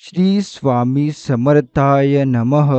श्री स्वामी समर्थाय नमः.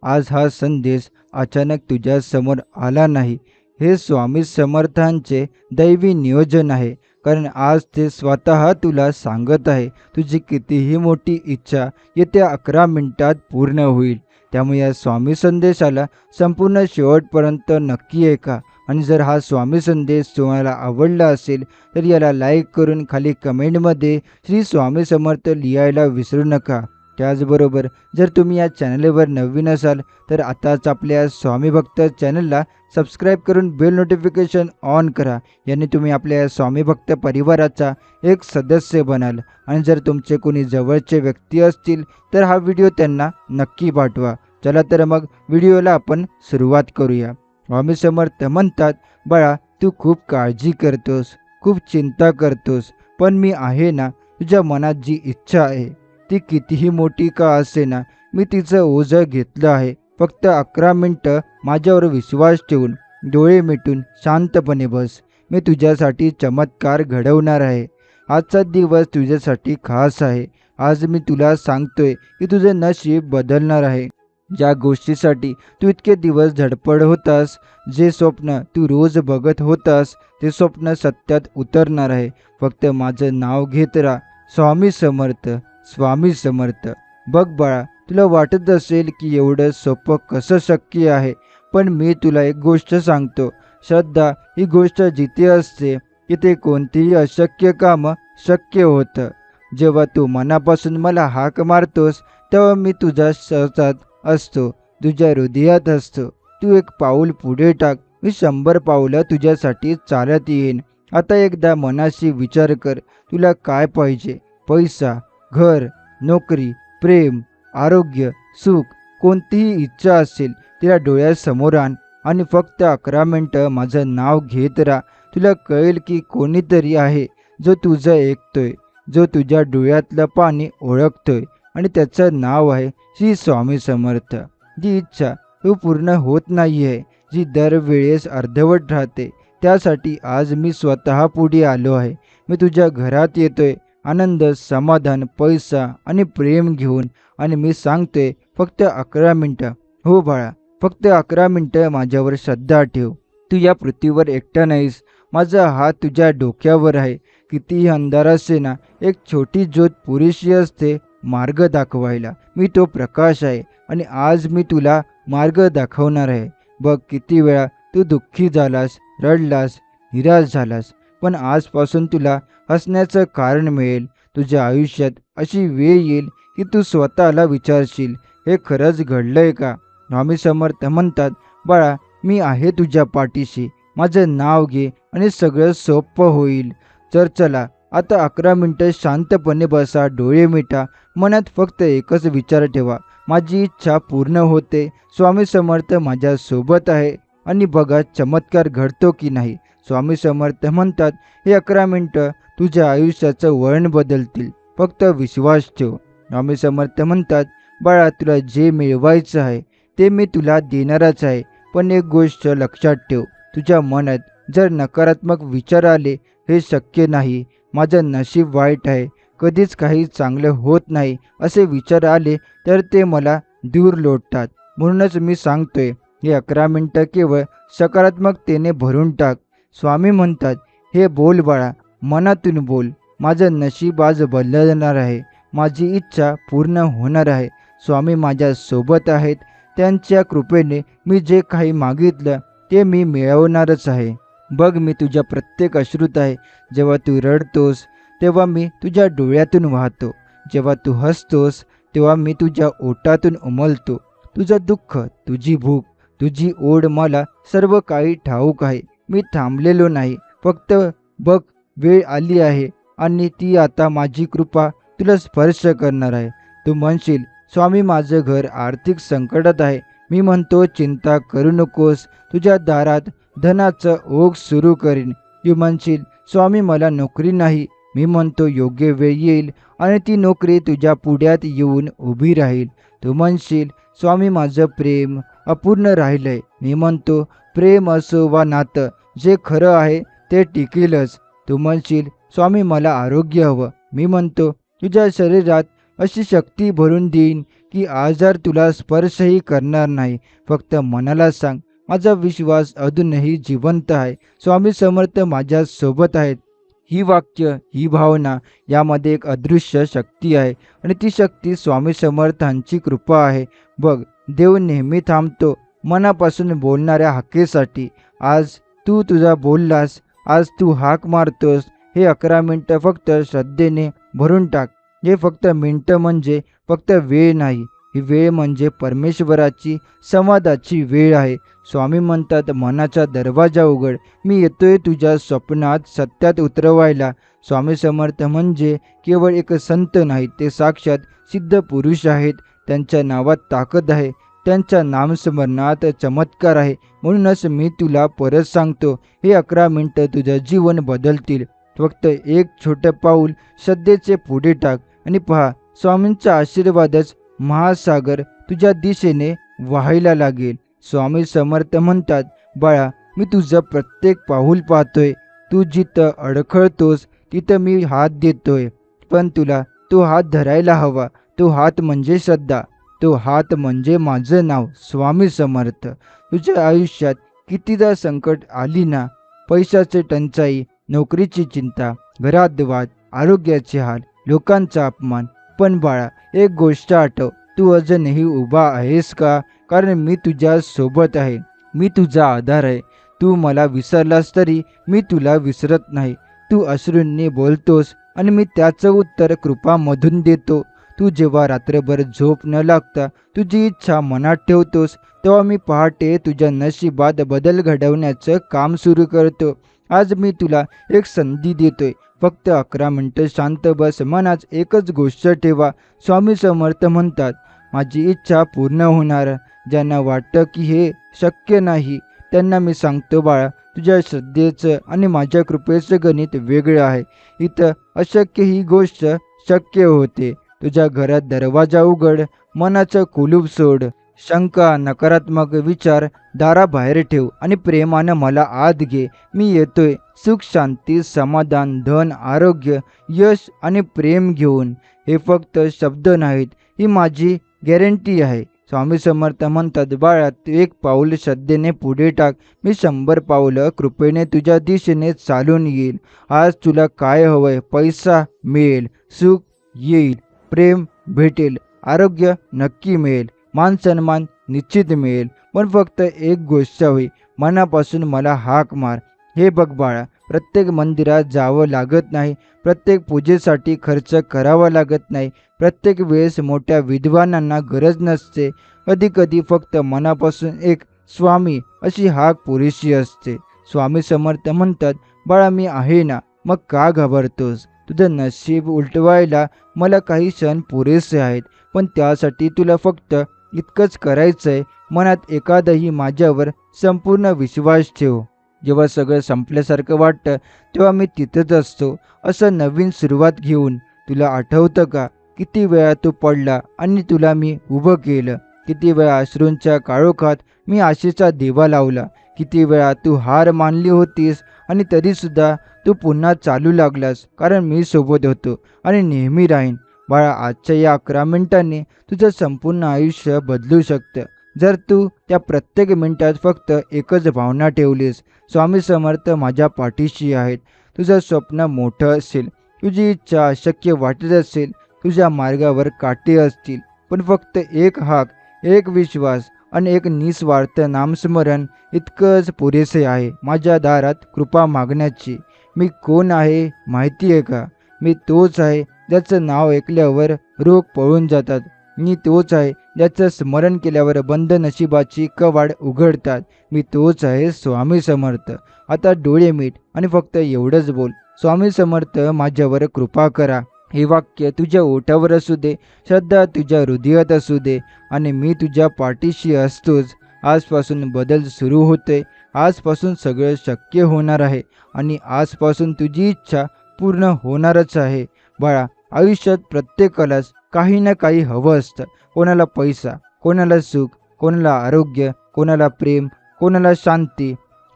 आज हा संदेश अचानक तुझ्या समोर आला नाही. हे स्वामी समर्थांचे दैवी नियोजन आहे. कारण आज ते स्वतः तुला सांगत आहे, तुझी कितीही मोठी इच्छा येत्या 11 मिनिटात पूर्ण होईल. त्यामुळे या स्वामी संदेशाला संपूर्ण शेवटपर्यंत नक्की ऐका. आणि जर हा स्वामी संदेश तुम्हाला आवडला असेल तर याला लाईक करून खाली कमेंटमध्ये श्री स्वामी समर्थ लिहायला विसरू नका. त्याचबरोबर जर तुम्ही या चॅनलवर नवीन असाल तर आताच आपल्या स्वामी भक्त चॅनलला सबस्क्राईब करून बेल नोटिफिकेशन ऑन करा. याने तुम्ही आपल्या स्वामी भक्त परिवाराचा एक सदस्य बनाल. आणि जर तुमचे कोणी जवळचे व्यक्ती असतील तर हा व्हिडिओ त्यांना नक्की पाठवा. चला तर मग व्हिडिओला आपण सुरुवात करूया. स्वामी समर्थ म्हणतात, बाळा, तू खूप काळजी करतोस, खूप चिंता करतोस, पण मी आहे ना. तुझ्या मनात जी इच्छा आहे ती कितीही मोठी का असेना, मी तिचं ओझं घेतलं आहे. फक्त 11 मिनटं माझ्यावर विश्वास ठेवून डोळे मिटून शांतपणे बस. मी तुझ्यासाठी चमत्कार घडवणार आहे. आजचा दिवस तुझ्यासाठी खास आहे. आज मी तुला सांगतोय की तुझं नशीब बदलणार आहे. ज्या गोष्टीसाठी तू इतके दिवस धडपड होतास, जे स्वप्न तू रोज बघत होतास, ते स्वप्न सत्यात उतरणार आहे. फक्त माझं नाव घेत राहा, स्वामी समर्थ, स्वामी समर्थ. बघ बाळा, तुला वाटत असेल की एवढं सोपं कसं शक्य आहे, पण मी तुला एक गोष्ट सांगतो. श्रद्धा ही गोष्ट जिथे असते तिथे कोणतीही अशक्य काम शक्य होतं. जेव्हा तू मनापासून मला हाक मारतोस तेव्हा मी तुझ्या सहजात असतो, तुझ्या हृदयात असतो. तू एक पाऊल पुढे टाक, मी 100 पावलं तुझ्यासाठी चालत येईन. आता एकदा मनाशी विचार कर, तुला काय पाहिजे? पैसा, घर, नोकरी, प्रेम, आरोग्य, सुख, कोणतीही इच्छा असेल तिला डोळ्यासमोर आण आणि फक्त 11 मिनटं माझं नाव घेत राहा. तुला कळेल की कोणीतरी आहे जो तुझं ऐकतोय, जो तुझ्या डोळ्यातलं पाणी ओळखतोय, आणि त्याचं नाव आहे श्री स्वामी समर्थ. जी इच्छा तू पूर्ण होत नाहीये, जी दरवेळेस अर्धवट राहते, त्यासाठी आज मी स्वतः पुढे आलो आहे. मी तुझ्या घरात येतोय, आनंद, समाधान, पैसा आणि प्रेम घेऊन. आणि मी सांगतोय फक्त 11 मिनटं. हो बाळा, फक्त 11 मिनटं माझ्यावर श्रद्धा ठेव. तू या पृथ्वीवर एकटा नाहीस. माझा हात तुझ्या डोक्यावर आहे. कितीही अंधार असे ना, एक छोटी ज्योत पुरेशी असते मार्ग दाखवायला. मी तो प्रकाश आहे आणि आज मी तुला मार्ग दाखवणार आहे. बघ, किती वेळा तू दुःखी झालास, रडलास, निराश झालास, पण आजपासून तुला हसण्याचं कारण मिळेल. तुझ्या आयुष्यात अशी वेळ येईल की तू स्वतःला विचारशील, हे खरंच घडलंय का? स्वामी समर्थ म्हणतात, बाळा, मी आहे तुझ्या पाठीशी. माझं नाव घे आणि सगळं सोपं होईल. तर चला, आता 11 मिनटं शांतपणे बसा, डोळे मिटा. मनात फक्त एकच विचार ठेवा, माझी इच्छा पूर्ण होते, स्वामी समर्थ माझ्या सोबत आहे. आणि बघा चमत्कार घडतो की नाही. स्वामी समर्थ म्हणतात, हे 11 मिनटं तुझ्या आयुष्याचं वळण बदलतील. फक्त विश्वास ठेव. स्वामी समर्थ म्हणतात, बाळा, तुला जे मिळवायचं आहे ते मी तुला देणारच आहे. पण एक गोष्ट लक्षात ठेव, तुझ्या मनात जर नकारात्मक विचार आले, हे शक्य नाही, माझं नशीब वाईट आहे, कधीच काही चांगलं होत नाही, असे विचार आले तर ते मला दूर लोटतात. म्हणूनच मी सांगतोय, हे 11 मिनटं केवळ सकारात्मकतेने भरून टाक. स्वामी म्हणतात, हे बोल बाळा, मनातून बोल, माझं नशीब आज बदलणार आहे, माझी इच्छा पूर्ण होणार आहे. स्वामी माझ्या सोबत आहेत. त्यांच्या कृपेने मी जे काही मागितलं ते मी मिळवणारच आहे. बघ, मी तुझ्या प्रत्येक अश्रूत आहे. जेव्हा तू रडतोस तेव्हा मी तुझ्या डोळ्यातून वाहतो. जेव्हा तू हसतोस तेव्हा मी तुझ्या ओठातून उमलतो. तुझं दुःख, तुझी भूक, तुझी ओढ मला सर्व काही ठाऊक आहे. मी थांबलेलो नाही. फक्त बघ, वेळ आली आहे आणि ती आता माझी कृपा तुला स्पर्श करणार आहे. तू म्हणशील, स्वामी, माझं घर आर्थिक संकटात आहे. मी म्हणतो, चिंता करू नकोस, तुझ्या दारात धनाचं ओघ सुरू करीन. तू म्हणशील, स्वामी, मला नोकरी नाही. मी म्हणतो, योग्य वेळ येईल आणि ती नोकरी तुझ्या पुढ्यात येऊन उभी राहील. तू म्हणशील, स्वामी, माझं प्रेम अपूर्ण राहिलंय. मी म्हणतो, प्रेम असो वा नातं, जे खरं आहे ते टिकेलच. तू म्हणशील, स्वामी, मला आरोग्य हवं. मी म्हणतो, तुझ्या शरीरात अशी शक्ती भरून देईन की आजार तुला स्पर्शही करणार नाही. फक्त मनाला सांग, माझा विश्वास अजूनही जिवंत आहे. स्वामी समर्थ माझ्या सोबत आहेत. ही वाक्य, ही भावना यामध्ये एक अदृश्य शक्ती आहे आणि ती शक्ती स्वामी समर्थांची कृपा आहे. बघ, देव नेहमी थांबतो मनापासून बोलणाऱ्या हाकेसाठी. आज तू तुझा बोललास, आज तू हाक मारतोस. हे 11 मिनिटं फक्त श्रद्धेने भरून टाक. हे फक्त मिनिटं म्हणजे फक्त वेळ नाही, ही वेळ म्हणजे परमेश्वराची संवादाची वेळ आहे. स्वामी म्हणतात, मनाचा दरवाजा उघड, मी येतोय तुझ्या स्वप्नात सत्यात उतरवायला. स्वामी समर्थ म्हणजे केवळ एक संत नाहीत, ते साक्षात सिद्ध पुरुष आहेत. त्यांच्या नावात ताकद आहे, त्यांच्या नामस्मरणात चमत्कार आहे. म्हणूनच मी तुला परत सांगतो, हे 11 मिनिटं तुझं जीवन बदलतील. फक्त एक छोटं पाऊल श्रद्धेचे पुढे टाक आणि पहा, स्वामींचा आशीर्वादच महासागर तुझ्या दिशेने वाहायला लागेल. स्वामी समर्थ म्हणतात, बाळा, मी तुझं प्रत्येक पाऊल पाहतोय. तू जिथं अडखळतोस तिथं मी हात देतोय, पण तुला तो हात धरायला हवा. तो हात म्हणजे श्रद्धा, तो हात म्हणजे माझं नाव स्वामी समर्थ. तुझ्या आयुष्यात कितीदा संकट आली ना, पैशाची टंचाई, नोकरीची चिंता, घरात वाद, आरोग्याचे हाल, लोकांचा अपमान, पण बाळा, एक गोष्ट आठव, तू अजूनही उभा आहेस का? कारण मी तुझ्या सोबत आहे, मी तुझा आधार आहे. तू मला विसरलास तरी मी तुला विसरत नाही. तू अश्रूंनी बोलतोस आणि मी त्याचं उत्तर कृपामधून देतो. तू जेव्हा रात्रभर झोप न लागता तुझी इच्छा मनात ठेवतोस, तेव्हा मी पहाटे तुझ्या नशिबात बदल घडवण्याचं काम सुरू करतो. आज मी तुला एक संधी देतोय. फक्त 11 मिनिटं शांत बस, मनात एकच गोष्ट ठेवा. स्वामी समर्थ म्हणतात, माझी इच्छा पूर्ण होणार. ज्यांना वाटतं की हे शक्य नाही, त्यांना मी सांगतो, बाळा, तुझ्या श्रद्धेचं आणि माझ्या कृपेचं गणित वेगळं आहे. इथं अशक्य ही गोष्ट शक्य होते. तुझ्या घरात दरवाजा उघड, मनाचं कुलूप सोड, शंका, नकारात्मक विचार दाराबाहेर ठेव आणि प्रेमानं मला आत घे. मी येतोय सुख, शांती, समाधान, धन, आरोग्य, यश आणि प्रेम घेऊन. हे फक्त शब्द नाहीत, ही माझी गॅरंटी आहे. स्वामी समर्थ म्हणतात, बाळा, तू एक पाऊल श्रद्धेने पुढे टाक, मी 100 पावलं कृपेने तुझ्या दिशेने चालून येईल. आज तुला काय हवंय? पैसा मिळेल, सुख येईल, प्रेम भेटेल, आरोग्य नक्की मिळेल, मान सन्मान निश्चित मिळेल. पण फक्त एक गोष्ट हवी, मनापासून मला हाक मार. हे बघ बाळा, प्रत्येक मंदिरात जावं लागत नाही, प्रत्येक पूजेसाठी खर्च करावा लागत नाही, प्रत्येक वेळेस मोठ्या विद्वानांना गरज नसते. कधीकधी फक्त मनापासून एक स्वामी अशी हाक पुरेशी असते. स्वामी समर्थ म्हणतात, बाळा, मी आहे ना, मग का घाबरतोस? तुझं नशीब उलटवायला मला काही क्षण पुरेसे आहेत, पण त्यासाठी तुला फक्त इतकंच करायचंय, मनात एखादाही माझ्यावर संपूर्ण विश्वास ठेव. जेव्हा सगळं संपल्यासारखं वाटतं तेव्हा मी तिथंच असतो, असं नवीन सुरुवात घेऊन. तुला आठवतं का, किती वेळा तू पडला आणि तुला मी उभं केलं? किती वेळा अश्रूंच्या काळोखात मी आशेचा दिवा लावला? किती वेळा तू हार मानली होतीस आणि तरीसुद्धा तू पुन्हा चालू लागलास, कारण मी सोबत होतो आणि नेहमी राहीन. बाळा, आजच्या या 11 मिनिटांनी तुझं संपूर्ण आयुष्य बदलू शकतं, जर तू त्या प्रत्येक मिनिटात फक्त एकच भावना ठेवलीस, स्वामी समर्थ माझ्या पाठीशी आहेत. तुझं स्वप्न मोठं असेल, तुझी इच्छा अशक्य वाटत असेल, तुझ्या मार्गावर काटे असतील, पण फक्त एक हाक, एक विश्वास आणि एक निस्वार्थ नामस्मरण इतकंच पुरेसे आहे माझ्या दारात कृपा मागण्याची. मी कोण आहे माहिती आहे का? मी तोच आहे ज्याचं नाव ऐकल्यावर रोग पळून जातात. मी तोच आहे ज्याचं स्मरण केल्यावर बंद नशिबाची कवाड उघडतात. मी तोच आहे स्वामी समर्थ. आता डोळे मीट आणि फक्त एवढंच बोल, स्वामी समर्थ माझ्यावर कृपा करा. हे वाक्य तुझ्या ओठावर असू दे, श्रद्धा तुझ्या हृदयात असू दे, आणि मी तुझ्या पाठीशी असतोच. आजपासून बदल सुरू होते, आजपासून सगळं शक्य होणार आहे आणि आजपासून तुझी इच्छा पूर्ण होणारच आहे. बाळा, आयुष्यात प्रत्येकालाच काही ना काही हवं असतं. कोणाला पैसा, कोणाला सुख, कोणाला आरोग्य, कोणाला प्रेम, कोणाला शांती.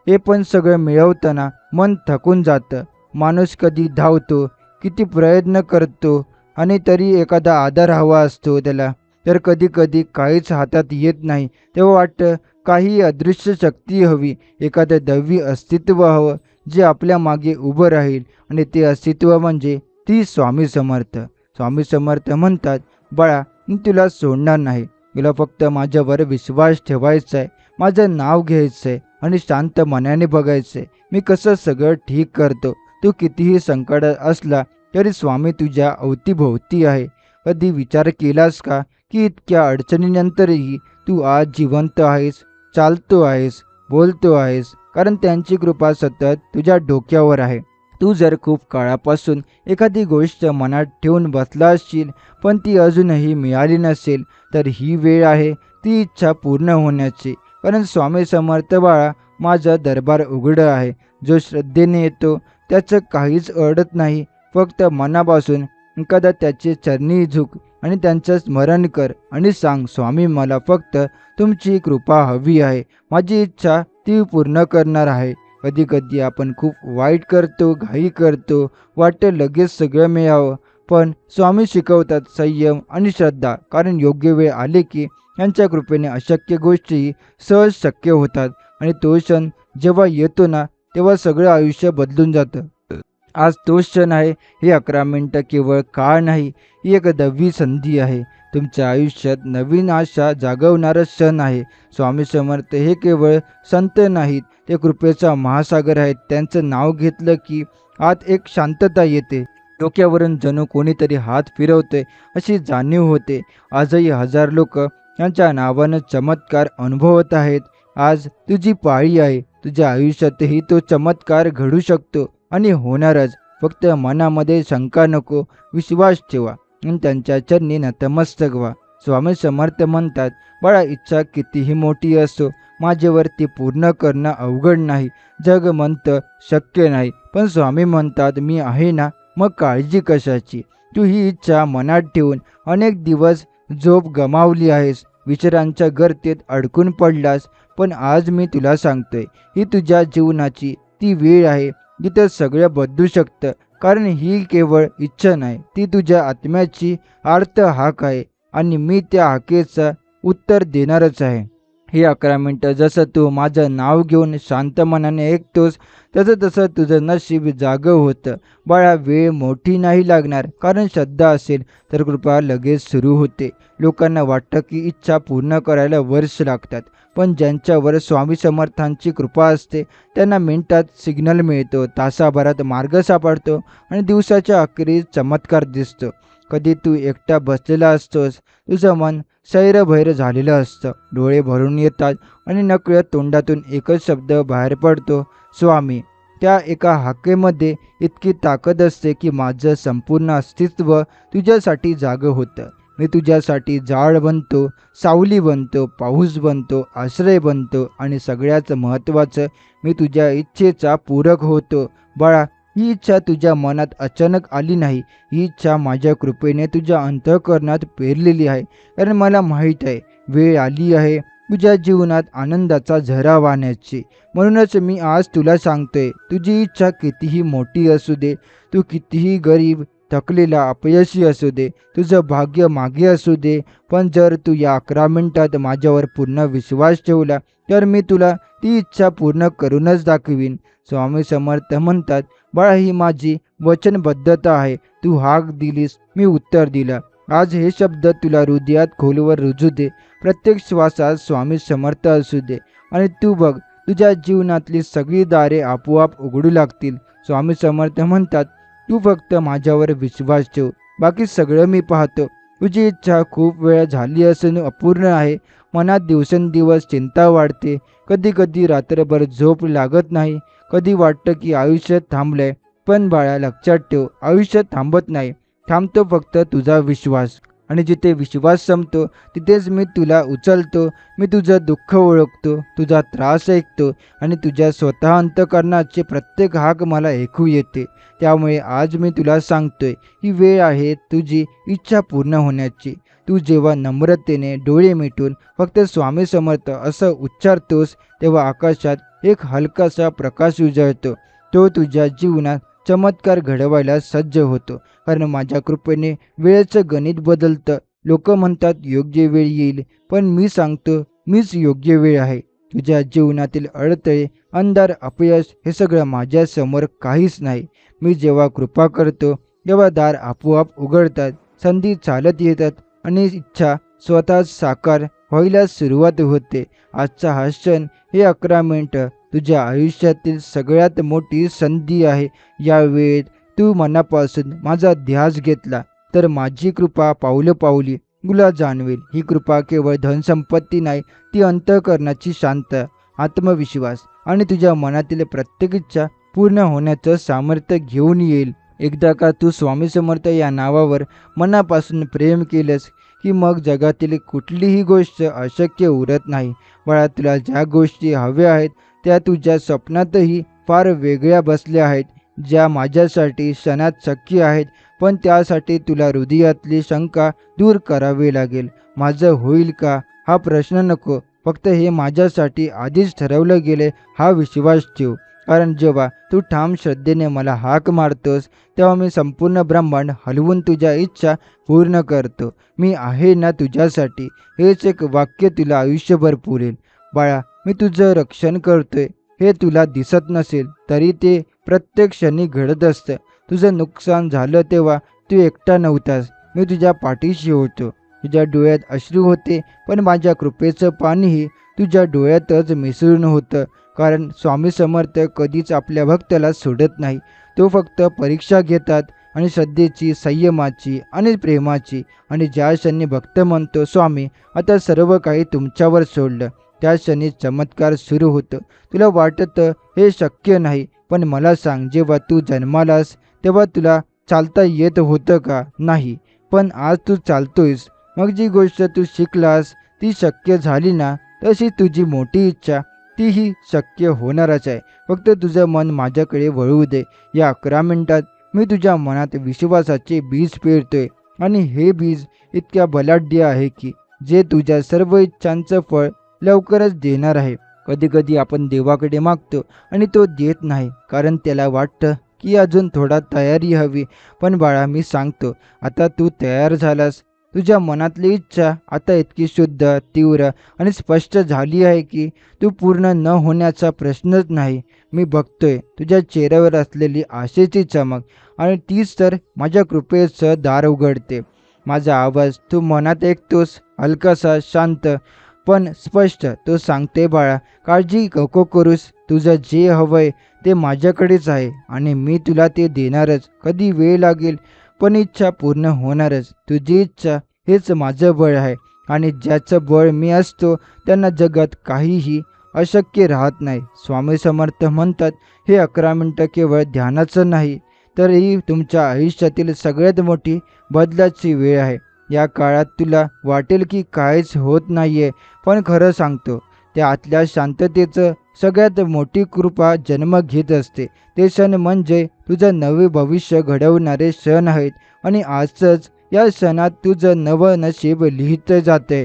हे पण सगळं मिळवताना मन थकून जातं. माणूस कधी धावतो, किती प्रयत्न करतो, आणि तरी एखादा आधार हवा असतो त्याला. तर कधी कधी काहीच हातात येत नाही, तेव्हा वाटतं काही अदृश्य शक्ती हवी, एखादं दैवी अस्तित्व हवं जे आपल्या मागे उभं राहील. आणि ते अस्तित्व म्हणजे ती स्वामी समर्थ. स्वामी समर्थ म्हणतात, बाळा, मी तुला सोडणार नाही. तुला फक्त माझ्यावर विश्वास ठेवायचा आहे, माझं नाव घ्यायचं आहे आणि शांत मनाने बघायचं आहे मी कसं सगळं ठीक करतो. तू कितीही संकट असला तरी स्वामी तुझ्या अवतीभोवती आहे. कधी विचार केलास का की इतक्या अडचणीनंतरही तू आज जिवंत आहेस, चालतो आहेस, बोलतो आहेस, कारण त्यांची कृपा सतत तुझ्या डोक्यावर आहे. तू जर खूप काळापासून एखादी गोष्ट मनात ठेवून बसला असशील पण ती अजूनही मिळाली नसेल, तर ही वेळ आहे ती इच्छा पूर्ण होण्याची. कारण स्वामी समर्थ बाळा, माझा दरबार उघडं आहे. जो श्रद्धेने येतो त्याचं काहीच अडत नाही. फक्त मनापासून एखादा त्याचे चरणी झुक आणि त्यांचं स्मरण कर आणि सांग, स्वामी, मला फक्त तुमची कृपा हवी आहे, माझी इच्छा ती पूर्ण करणार आहे. कधी कधी आपण खूप वाईट करतो, घाई करतो, वाटतं लगेच सगळं मिळावं. पण स्वामी शिकवतात संयम आणि श्रद्धा, कारण योग्य वेळ आले की यांच्या कृपेने अशक्य गोष्टी सहज शक्य होतात. आणि तो क्षण जेव्हा येतो ना, तेव्हा सगळं आयुष्य बदलून जातं. आज तोच क्षण आहे. हे 11 मिनिटं केवळ काळ नाही, ही एक दैवी संधी आहे. तुमच्या आयुष्यात नवीन आशा जागवणारा क्षण आहे. स्वामी समर्थ हे केवळ संत नाहीत, ते कृपेचा महासागर आहेत. त्यांचं नाव घेतलं की आत एक शांतता येते. डोक्यावरून जणू कोणीतरी हात फिरवतोय अशी जाणीव होते. आजही हजार लोक यांच्या नावानं चमत्कार अनुभवत आहेत. आज तुझी पाळी आहे. तुझ्या आयुष्यातही तो चमत्कार घडू शकतो आणि होणारच. फक्त मनामध्ये शंका नको, विश्वास ठेवा आणि त्यांच्या चरणी नतमस्तक व्हा. स्वामी समर्थ म्हणतात, बाळा, इच्छा कितीही मोठी असो, माझ्यावर ती पूर्ण करणं अवघड नाही. जग म्हणतं शक्य नाही, पण स्वामी म्हणतात, मी आहे ना, मग काळजी कशाची. तू ही इच्छा मनात ठेवून अनेक दिवस झोप गमावली आहेस, विचारांच्या गर्तेत अडकून पडलास. पण आज मी तुला सांगतोय, ही तुझ्या जीवनाची ती वेळ आहे जिथं सगळं बदलू शकतं. कारण ही केवळ इच्छा नाही, ती तुझ्या आत्म्याची आर्त हाक आहे आणि मी त्या हाकेचं उत्तर देणारच आहे. ही 11 मिनिटं जसं तू माझं नाव घेऊन शांत मनाने ऐकतोस, तसं तसं तुझं नशीब जागं होतं. बाळा, वेळ मोठी नाही लागणार, कारण श्रद्धा असेल तर कृपा लगेच सुरू होते. लोकांना वाटतं की इच्छा पूर्ण करायला वर्ष लागतात, पण ज्यांच्यावर स्वामी समर्थांची कृपा असते त्यांना मिनिटात सिग्नल मिळतो, तासाभरात मार्ग सापडतो आणि दिवसाच्या अखेरीस चमत्कार दिसतो. कधी तू एकटा बसलेला असतोस, तुझं मन सैरभैर झालेलं असतं, डोळे भरून येतात आणि नकळत तोंडातून एकच शब्द बाहेर पडतो, स्वामी. त्या एका हाकेमध्ये इतकी ताकद असते की माझं संपूर्ण अस्तित्व तुझ्यासाठी जागं होतं. मी तुझ्यासाठी झाड बनतो, सावली बनतो, पाऊस बनतो, आश्रय बनतो आणि सगळ्यात महत्त्वाचं, मी तुझ्या इच्छेचा पूरक होतो. बाळा, ही इच्छा तुझ्या मनात अचानक आली नाही. ही इच्छा माझ्या कृपेने तुझ्या अंतःकरणात पेरलेली आहे. कारण मला माहीत आहे, वेळ आली आहे तुझ्या जीवनात आनंदाचा झरा वाहण्याची. म्हणूनच मी आज तुला सांगतोय, तुझी इच्छा कितीही मोठी असू दे, तू कितीही गरीब, थकलेला, अपयशी असू दे, तुझं भाग्य मागे असू दे, पण जर तू या 11 मिनिटात माझ्यावर पूर्ण विश्वास ठेवला तर मी तुला ती इच्छा पूर्ण करूनच दाखवीन. स्वामी समर्थ म्हणतात, बाळा, ही माझी वचनबद्धता आहे. तू हाक दिलीस, मी उत्तर दिलं. आज हे शब्द तुला हृदयात खोलवर रुजू दे. प्रत्येक श्वासात स्वामी समर्थ असू दे आणि तू बघ, तुझ्या जीवनातली सगळी दारे आपोआप उघडू लागतील. स्वामी समर्थ म्हणतात, तू फक्त माझ्यावर विश्वास ठेव, बाकी सगळं मी पाहतो. तुझी इच्छा खूप वेळ झाली असून अपूर्ण आहे. मनात दिवसेंदिवस चिंता वाढते. कधी कधी रात्रभर झोप लागत नाही. कधी वाटतं की आयुष्य थांबलंय. पण बाळा, लक्षात ठेव, आयुष्य थांबत नाही, थांबतो फक्त तुझा विश्वास. आणि जिथे विश्वास संपतो तिथेच मी तुला उचलतो. मी तुझं दुःख ओळखतो, तुझा त्रास ऐकतो आणि तुझ्या स्वतः अंतःकरणाचे प्रत्येक हाक मला ऐकू येते. त्यामुळे आज मी तुला सांगतोय, ही वेळ आहे तुझी इच्छा पूर्ण होण्याची. तू जेव्हा नम्रतेने डोळे मिटून फक्त स्वामी समर्थ असं उच्चारतोस, तेव्हा आकाशात एक हलकासा प्रकाश उजळतो. तो तुझ्या जीवनात चमत्कार घडवायला सज्ज होतो, कारण माझ्या कृपेने वेळेचं गणित बदलतं. लोक म्हणतात योग्य वेळ येईल, पण मी सांगतो मीच योग्य वेळ आहे. तुझ्या जीवनातील अडथळे, अंधार, अपयश हे सगळं माझ्या समोर काहीच नाही. मी जेव्हा कृपा करतो तेव्हा दार आपोआप उघडतात, संधी चालत येतात आणि इच्छा स्वतःच साकार व्हायला सुरुवात होते. आजचा हा क्षण, हे 11 मिनिटं तुझ्या आयुष्यातील सगळ्यात मोठी संधी आहे. या वेळेत तू मनापासून माझा ध्यास घेतला तर माझी कृपा पावलोपावली तुला जाणवेल. ही कृपा केवळ धनसंपत्ती नाही, ती अंतःकरणाची शांत, आत्मविश्वास आणि तुझ्या मनातील प्रत्येक इच्छा पूर्ण होण्याचं सामर्थ्य घेऊन येईल. एकदा का तू स्वामी समर्थ या नावावर मनापासून प्रेम केलंस की मग जगातील कुठलीही गोष्ट अशक्य उरत नाही. बाळा, तुला ज्या गोष्टी हव्या आहेत त्या तुझ्या स्वप्नातही फार वेगळ्या बसल्या आहेत, ज्या माझ्यासाठी क्षणात शक्य आहेत, पण त्यासाठी तुला हृदयातली शंका दूर करावी लागेल. माझं होईल का हा प्रश्न नको, फक्त हे माझ्यासाठी आधीच ठरवलं गेले हा विश्वास ठेव. कारण जेव्हा तू ठाम श्रद्धेने मला हाक मारतोस तेव्हा मी संपूर्ण ब्रह्मांड हलवून तुझ्या इच्छा पूर्ण करतो. मी आहे ना तुझ्यासाठी, हेच एक वाक्य तुला आयुष्यभर पुरेल. बाळा, मी तुझं रक्षण करतोय हे तुला दिसत नसेल तरी ते प्रत्येक क्षणी घडत असतं. तुझं नुकसान झालं तेव्हा तू एकटा नव्हतास, मी तुझ्या पाठीशी होतो. तुझ्या डोळ्यात अश्रू होते, पण माझ्या कृपेचं पाणीही तुझ्या डोळ्यातच मिसळून होतं. कारण स्वामी समर्थ कधीच आपल्या भक्ताला सोडत नाही. तो फक्त परीक्षा घेतात, आणि श्रद्धेची, संयमाची आणि प्रेमाची. आणि ज्या क्षणी भक्त म्हणतो स्वामी आता सर्व काही तुमच्यावर सोडलं, त्या क्षणी चमत्कार सुरू होतो. तुला वाटतं हे शक्य नाही, पण मला सांग, जेव्हा तू जन्मालास तेव्हा तुला चालता येत होतं का? नाही. पण आज तू चालतोयस. मग जी गोष्ट तू शिकलास ती शक्य झाली ना, तशी तुझी मोठी इच्छा तीही शक्य होणारच आहे. फक्त तुझं मन माझ्याकडे वळू दे. या 11 मिनिटात मी तुझ्या मनात विश्वासाचे बीज पेरतोय, आणि हे बीज इतक्या बलाढ्य आहे की जे तुझ्या सर्व इच्छांचं फळ लवकरच देणार आहे. कधी कधी आपण देवाकडे मागतो आणि तो देत नाही, कारण त्याला वाटतं की अजून थोडा तयारी हवी. पण बाळा, मी सांगतो, आता तू तयार झालास. तुझ्या मनातली इच्छा आता इतकी शुद्ध, तीव्र आणि स्पष्ट झाली आहे की तू पूर्ण न होण्याचा प्रश्नच नाही. मी बघतोय तुझ्या चेहऱ्यावर असलेली आशेची चमक, आणि तीच तर माझ्या कृपेचं दार उघडते. माझा आवाज तू मनात ऐकतोस, हलकासा, शांत पण स्पष्ट. तो सांगते, बाळा, काळजी नको करूस. तुझं जे हवंय ते माझ्याकडेच आहे, आणि मी तुला ते देणारच. कधी वेळ लागेल, पण इच्छा पूर्ण होणारच. तुझी इच्छा हेच माझं बळ आहे, आणि ज्याचं बळ मी असतो त्यांना जगात काहीही अशक्य राहत नाही. स्वामी समर्थ म्हणतात, हे 11 मिनिटं केवळ ध्यानाचं नाही, तर ही तुमच्या आयुष्यातील सगळ्यात मोठी बदलाची वेळ आहे. या काळात तुला वाटेल की काहीच होत नाहीये, पण खरं सांगतो, त्या आतल्या शांततेचं सगळ्यात मोठी कृपा जन्म घेत असते. ते क्षण म्हणजे तुझं नवे भविष्य घडवणारे क्षण आहेत, आणि आजच या क्षणात तुझं नवं नशीब लिहितं जाते.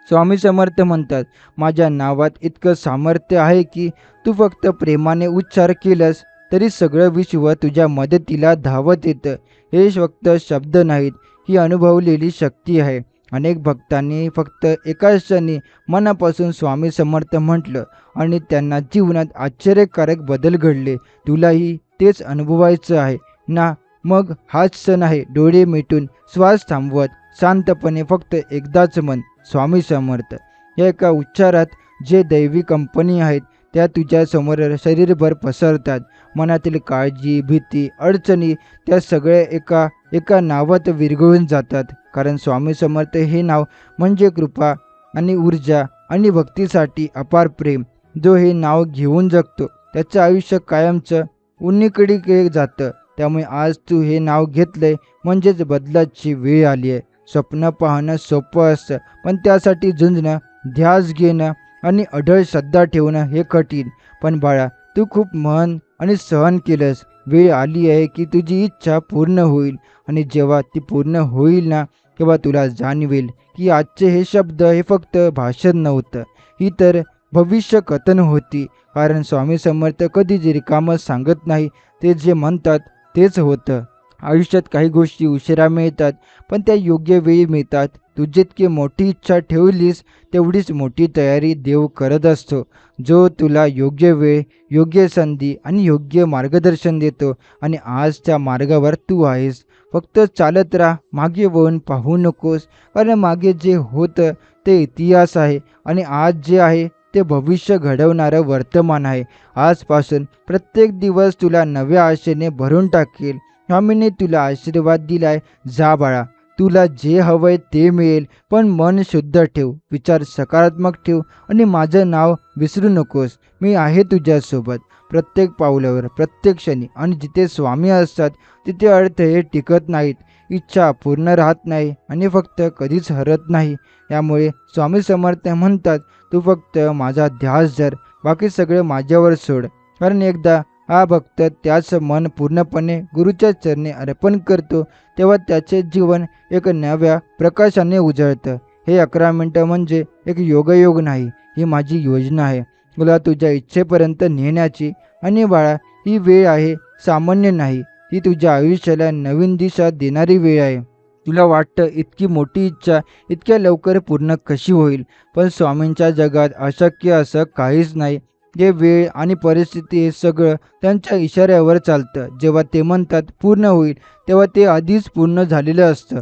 स्वामी समर्थ म्हणतात, माझ्या नावात इतकं सामर्थ्य आहे की तू फक्त प्रेमाने उच्चार केलास तरी सगळं विश्व तुझ्या मदतीला धावत येतं. हे फक्त शब्द नाहीत, ही अनुभवलेली शक्ती आहे. अनेक भक्तांनी फक्त एकाच क्षणी मनापासून स्वामी समर्थ म्हटलं, आणि त्यांना जीवनात आश्चर्यकारक बदल घडले. तुलाही तेच अनुभवायचं आहे ना? मग हाच क्षण आहे. डोळे मिटून, श्वास थांबवत, शांतपणे फक्त एकदाच म्हण, स्वामी समर्थ. या एका उच्चारात जे दैवी कंपनी आहेत त्या तुझ्या समोर शरीरभर पसरतात. मनातील काळजी, भीती, अडचणी त्या सगळ्या एका एका नावात विरघळून जातात. कारण स्वामी समर्थ हे नाव म्हणजे कृपा आणि ऊर्जा आणि भक्तीसाठी अपार प्रेम. जो हे नाव घेऊन जगतो त्याचं आयुष्य कायमचं उन्नीकडे जातं. त्यामुळे आज तू हे नाव घेतलंय म्हणजेच बदलाची वेळ आली आहे. स्वप्न पाहणं सोपं असतं, पण त्यासाठी झुंजणं, ध्यास घेणं आणि अढळ श्रद्धा ठेवणं हे कठीण. पण बाळा, तू खूप मन आणि सहन केलंस. वेळ आली आहे की तुझी इच्छा पूर्ण होईल, आणि जेव्हा ती पूर्ण होईल ना, तेव्हा तुला जाणवेल की आजचे हे शब्द हे फक्त भाषण नव्हतं, ही तर भविष्य कथन होती. कारण स्वामी समर्थ कधीच रिकामं सांगत नाही. ते जे म्हणतात तेच होतं. आयुष्यात काही गोष्टी उशिरा मिळतात, पण त्या योग्य वेळी मिळतात. तू जितकी मोठी इच्छा ठेवलीस, तेवढीच मोठी तयारी देव करत असतो. जो तुला योग्य वेळ, योग्य संधी आणि योग्य मार्गदर्शन देतो आणि आज त्या मार्गावर तू आहेस. फक्त चालत राहा, मागे वळून पाहू नकोस. कारण मागे जे होतं ते इतिहास आहे आणि आज जे आहे ते भविष्य घडवणारं वर्तमान आहे. आजपासून प्रत्येक दिवस तुला नव्या आशेने भरून टाकेल. स्वामींनी तुला आशीर्वाद दिलाय. जा बाळा, तुला जे हवंय ते मिळेल, पण मन शुद्ध ठेव, विचार सकारात्मक ठेव आणि माझं नाव विसरू नकोस. मी आहे तुझ्यासोबत प्रत्येक पावलावर, प्रत्येक क्षणी. आणि जिथे स्वामी असतात तिथे अडथळे टिकत नाहीत, इच्छा पूर्ण राहत नाही आणि फक्त कधीच हरत नाही. त्यामुळे स्वामी समर्थ म्हणतात, तू फक्त माझा ध्यास धर, बाकी सगळे माझ्यावर सोड. कारण एकदा हा भक्त त्याच मन पूर्णपणे गुरुच्या चरणी अर्पण करतो, तेव्हा त्याचे जीवन एक नव्या प्रकाशाने उजळतं. हे 11 मिनिटं म्हणजे एक योगायोग नाही, ही माझी योजना आहे तुला तुझ्या इच्छेपर्यंत नेण्याची. आणि बाळा, ही वेळ आहे सामान्य नाही, ही तुझ्या आयुष्याला नवीन दिशा देणारी वेळ आहे. तुला वाटतं इतकी मोठी इच्छा इतक्या लवकर पूर्ण कशी होईल, पण स्वामींच्या जगात अशक्य असं काहीच नाही. जे वेळ आणि परिस्थिती हे सगळं त्यांच्या इशाऱ्यावर चालतं. जेव्हा ते म्हणतात पूर्ण होईल, तेव्हा ते आधीच पूर्ण झालेलं असतं.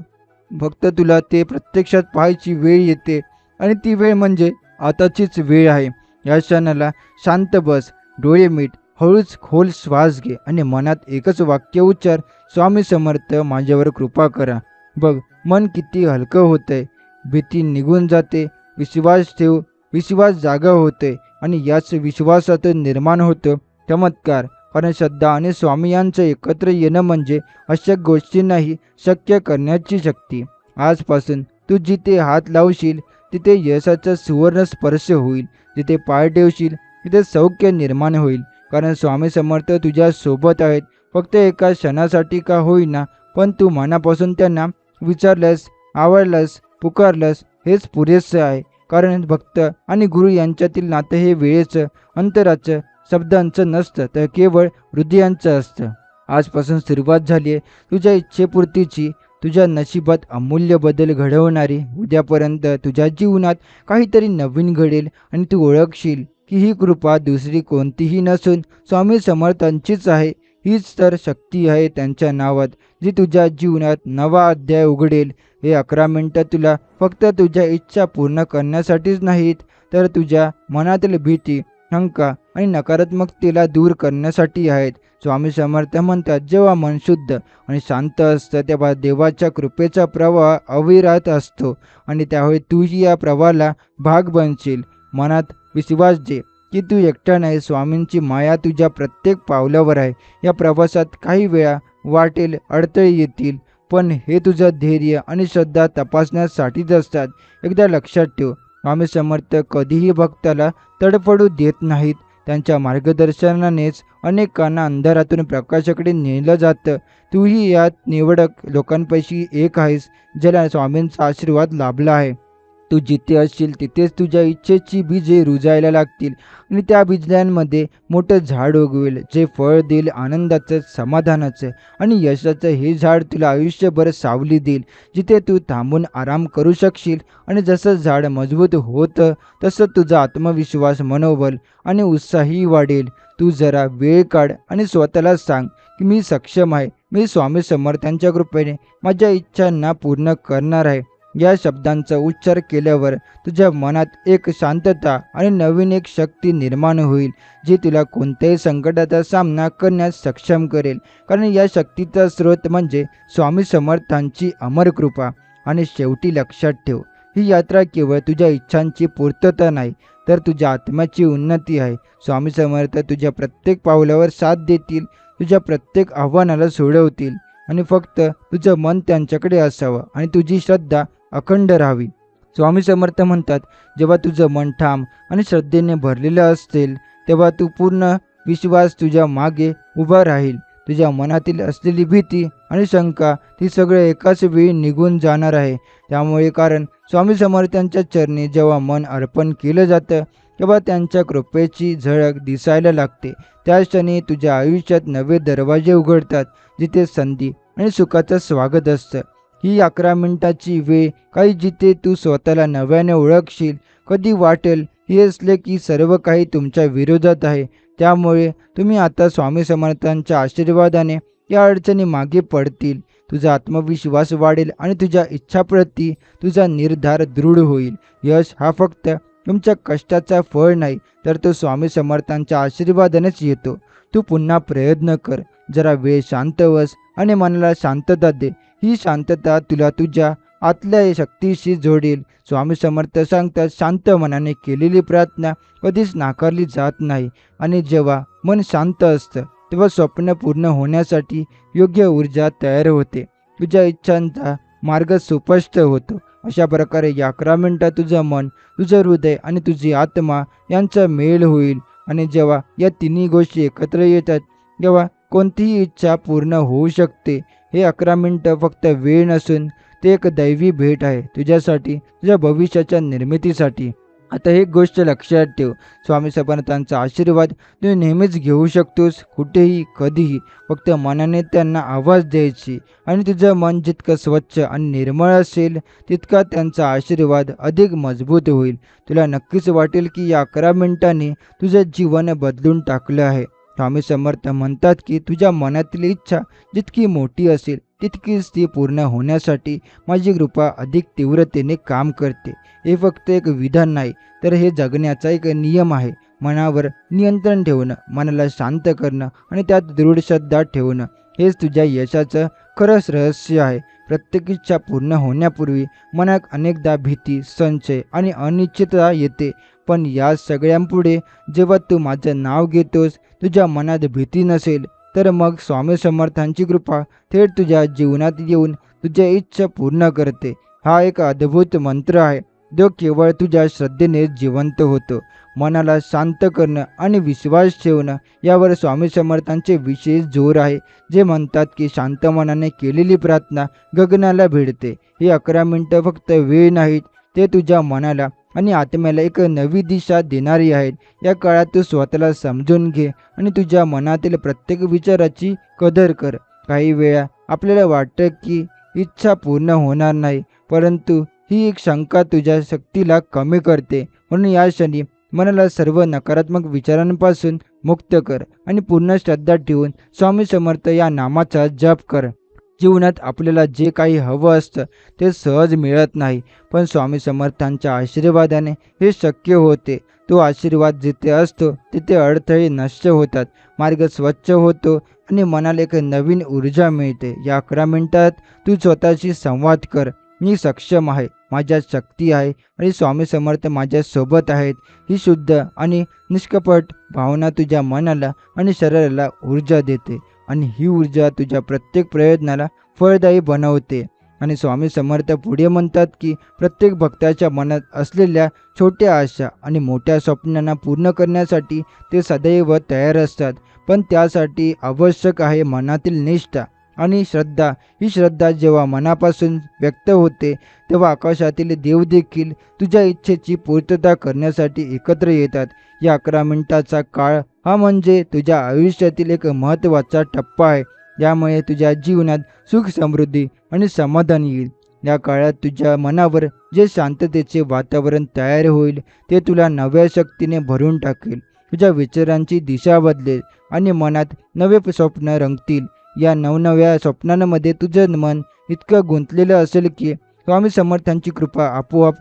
फक्त तुला ते प्रत्यक्षात पाहायची वेळ येते आणि ती वेळ म्हणजे आताचीच वेळ आहे. या क्षणाला शांत बस, डोळे मीट, हळूच खोल श्वास घे आणि मनात एकच वाक्य उच्चार, स्वामी समर्थ माझ्यावर कृपा करा. बघ, मन किती हलकं होतंय, भीती निघून जाते. विश्वास ठेव, विश्वास जागा होते आणि याच विश्वासातून निर्माण होतं चमत्कार. कारण श्रद्धा आणि स्वामी यांचं एकत्र येणं म्हणजे अशा गोष्टींनाही शक्य करण्याची शक्ती. आजपासून तू जिथे हात लावशील तिथे यशाचा सुवर्ण स्पर्श होईल. जिथे पाय ठेवशील तिथे सौख्य निर्माण होईल. कारण स्वामी समर्थ तुझ्या सोबत आहेत. फक्त एका क्षणासाठी का होईना, पण तू मनापासून त्यांना विचारलंस, आवडलंस, पुकारलंस, हेच पुरेसं आहे. कारण भक्त आणि गुरु यांच्यातील नातं हे वेळेचं, अंतराचं, शब्दांचं नसतं, तर केवळ हृदयांचं असतं. आजपासून सुरुवात झाली आहे तुझ्या इच्छेपूर्तीची, तुझ्या नशिबात अमूल्य बदल घडवणारी. उद्यापर्यंत तुझ्या जीवनात काहीतरी नवीन घडेल आणि तू ओळखशील की ही कृपा दुसरी कोणतीही नसून स्वामी समर्थांचीच आहे. हीच तर शक्ती आहे त्यांच्या नावात, जी तुझ्या जीवनात नवा अध्याय उघडेल. हे 11 मिनिटं तुला फक्त तुझ्या इच्छा पूर्ण करण्यासाठीच नाहीत, तर तुझ्या मनातील भीती, शंका आणि नकारात्मकतेला दूर करण्यासाठी आहेत. स्वामी समर्थ म्हणतात, जेव्हा मन शुद्ध आणि शांत असतं तेव्हा देवाच्या कृपेचा प्रवाह अविरत असतो आणि त्यावेळी तूही या प्रवाहाला भाग बनशील. मनात विश्वास दे की तू एकटा नाही, स्वामींची माया तुझ्या प्रत्येक पावलावर आहे. या प्रवासात काही वेळा वाटेल, अडथळे येतील, पण हे तुझं धैर्य आणि श्रद्धा तपासण्यासाठीच असतात. एकदा लक्षात ठेव, स्वामी समर्थ कधीही भक्ताला तडफडू देत नाहीत. त्यांच्या मार्गदर्शनानेच अनेकांना अंधारातून प्रकाशाकडे नेलं जातं. तूही यात निवडक लोकांपैकी एक आहेस, ज्याला स्वामींचा आशीर्वाद लाभला आहे. तू जिथे असशील तिथेच तुझ्या इच्छेची बीजे रुजायला लागतील आणि त्या बीजांमध्ये मोठं झाड उगवेल, जे फळ देईल आनंदाचं, समाधानाचं आणि यशाचं. हे झाड तुला आयुष्यभर सावली देईल, जिथे तू थांबून आराम करू शकशील. आणि जसं झाड मजबूत होतं तसं तुझा आत्मविश्वास, मनोबल आणि उत्साहही वाढेल. तू जरा वेळ काढ आणि स्वतःला सांग की मी सक्षम आहे, मी स्वामी समर्थांच्या कृपेने माझ्या इच्छांना पूर्ण करणार आहे. या शब्दांचा उच्चार केल्यावर तुझ्या मनात एक शांतता आणि नवीन एक शक्ती निर्माण होईल, जी तुला कोणत्याही संकटाचा सामना करण्यास सक्षम करेल. कारण या शक्तीचा स्रोत म्हणजे स्वामी समर्थांची अमर कृपा. आणि शेवटी लक्षात ठेव, ही यात्रा केवळ तुझ्या इच्छांची पूर्तता नाही, तर तुझ्या आत्म्याची उन्नती आहे. स्वामी समर्थ तुझ्या प्रत्येक पावलावर साथ देतील, तुझ्या प्रत्येक आव्हानाला सोडवतील आणि फक्त तुझं मन त्यांच्याकडे असावं आणि तुझी श्रद्धा अखंड राहावी. स्वामी समर्थ म्हणतात, जेव्हा तुझं मन ठाम आणि श्रद्धेने भरलेलं असेल तेव्हा तू पूर्ण विश्वास तुझ्या मागे उभा राहील. तुझ्या मनातील असलेली भीती आणि शंका ती सगळे एकाच वेळी निघून जाणार आहे. त्यामुळे कारण स्वामी समर्थांच्या चरणी जेव्हा मन अर्पण केलं जातं तेव्हा त्यांच्या कृपेची झळक दिसायला लागते. त्या क्षणी तुझ्या आयुष्यात नवे दरवाजे उघडतात. जिथे संधी आणि सुखाचं स्वागत असतं. ही 11 मिनिटाची वेळ काही जिथे तू स्वतःला नव्याने ओळखशील. कधी वाटेल हे असले की सर्व काही तुमच्या विरोधात आहे, त्यामुळे तुम्ही आता स्वामी समर्थांच्या आशीर्वादाने या अडचणी मागे पडतील. तुझा आत्मविश्वास वाढेल आणि तुझ्या इच्छाप्रती तुझा निर्धार दृढ होईल. यश हा फक्त तुमच्या कष्टाचा फळ नाही, तर तो स्वामी समर्थांच्या आशीर्वादानेच येतो. तू पुन्हा प्रयत्न कर, जरा वेळ शांत बस आणि मनाला शांतता दे. ही शांतता तुला तुझ्या आतल्या शक्तीशी जोडेल. स्वामी समर्थ सांगतात, शांत मनाने केलेली प्रार्थना कधीच नाकारली जात नाही. आणि जेव्हा मन शांत असतं तेव्हा स्वप्न पूर्ण होण्यासाठी योग्य ऊर्जा तयार होते. तुझ्या इच्छांचा मार्ग सुस्पष्ट होतो. अशा प्रकारे या 11 मिनिटात तुझं मन, तुझं हृदय आणि तुझी आत्मा यांचा मेल होईल. आणि जेव्हा या तिन्ही गोष्टी एकत्र येतात तेव्हा कोणतीही इच्छा पूर्ण होऊ शकते. हे 11 मिनिटं फक्त वेळ नसून ते एक दैवी भेट आहे तुझ्यासाठी, तुझ्या भविष्याच्या निर्मितीसाठी. आता एक गोष्ट लक्षात ठेव, स्वामी समर्थांचा आशीर्वाद तू नेहमीच घेऊ शकतोस, कुठेही कधीही. फक्त मनाने त्यांना आवाज द्यायची आणि तुझं मन जितकं स्वच्छ आणि निर्मळ असेल तितका त्यांचा आशीर्वाद अधिक मजबूत होईल. तुला नक्कीच वाटेल की या 11 मिनिटांनी तुझं जीवन बदलून टाकलं आहे. स्वामी समर्थ म्हणतात की तुझ्या मनातील इच्छा जितकी मोठी असेल तितकीच ती पूर्ण होण्यासाठी माझी कृपा अधिक तीव्रतेने काम करते. हे फक्त एक विधान नाही, तर हे जगण्याचा एक नियम आहे. मनावर नियंत्रण ठेवणं, मनाला शांत करणं आणि त्यात दृढ श्रद्धा ठेवणं, हेच तुझ्या यशाचं खरंच रहस्य आहे. प्रत्येक इच्छा पूर्ण होण्यापूर्वी मनात अनेकदा भीती, संशय आणि अनिश्चितता येते. पण या सगळ्यांपुढे जेव्हा तू माझं नाव घेतोस, तुझ्या मनात भीती नसेल, तर मग स्वामी समर्थांची कृपा थेट तुझ्या जीवनात येऊन तुझ्या इच्छा पूर्ण करते. हा एक अद्भुत मंत्र आहे जो केवळ तुझ्या श्रद्धेने जिवंत होतो. मनाला शांत करणं आणि विश्वास ठेवणं यावर स्वामी समर्थांचे विशेष जोर आहे. जे म्हणतात की शांत मनाने केलेली प्रार्थना गगनाला भिडते. ही 11 मिनिटं फक्त वेळ नाहीत, ते तुझ्या मनाला आणि आत्म्याला एक नवी दिशा देणारी आहेत. या काळात तू स्वतःला समजून घे आणि तुझ्या मनातील प्रत्येक विचाराची कदर कर. काही वेळा आपल्याला वाटतं की इच्छा पूर्ण होणार नाही, परंतु ही एक शंका तुझ्या शक्तीला कमी करते. म्हणून या क्षणी मनाला सर्व नकारात्मक विचारांपासून मुक्त कर आणि पूर्ण श्रद्धा ठेवून स्वामी समर्थ या नामाचा जप कर. जीवनात आपल्याला जे काही हवं असतं ते सहज मिळत नाही, पण स्वामी समर्थांच्या आशीर्वादाने हे शक्य होते. तो आशीर्वाद जिथे असतो तिथे अडथळे नष्ट होतात, मार्ग स्वच्छ होतो आणि मनाला एक नवीन ऊर्जा मिळते. या 11 मिनिटात तू स्वतःशी संवाद कर. मी सक्षम आहे, माझ्यात शक्ती आहे आणि स्वामी समर्थ माझ्या सोबत आहेत. ही शुद्ध आणि निष्कपट भावना तुझ्या मनाला आणि शरीराला ऊर्जा देते आणि ही ऊर्जा तुझ्या प्रत्येक प्रयत्नाला फळदायी बनवते. आणि स्वामी समर्थ पुढे म्हणतात की प्रत्येक भक्ताच्या मनात असलेल्या छोट्या आशा आणि मोठ्या स्वप्नांना पूर्ण करण्यासाठी ते सदैव तयार असतात, पण त्यासाठी आवश्यक आहे मनातील निष्ठा आणि श्रद्धा. ही श्रद्धा जेव्हा मनापासून व्यक्त होते तेव्हा आकाशातील देव देखील तुझ्या इच्छेची पूर्तता करण्यासाठी एकत्र येतात. या 11 मिनिटाचा काळ हा म्हणजे तुझ्या आयुष्यातील एक महत्त्वाचा टप्पा आहे. यामुळे तुझ्या जीवनात सुख, समृद्धी आणि समाधान येईल. या काळात तुझ्या मनावर जे शांततेचे वातावरण तयार होईल ते तुला नव्या शक्तीने भरून टाकेल. तुझ्या विचारांची दिशा बदलेल आणि मनात नवे स्वप्न रंगतील. या नवनव्या स्वप्नांमध्ये तुझं मन इतकं गुंतलेलं असेल की स्वामी समर्थांची कृपा आपोआप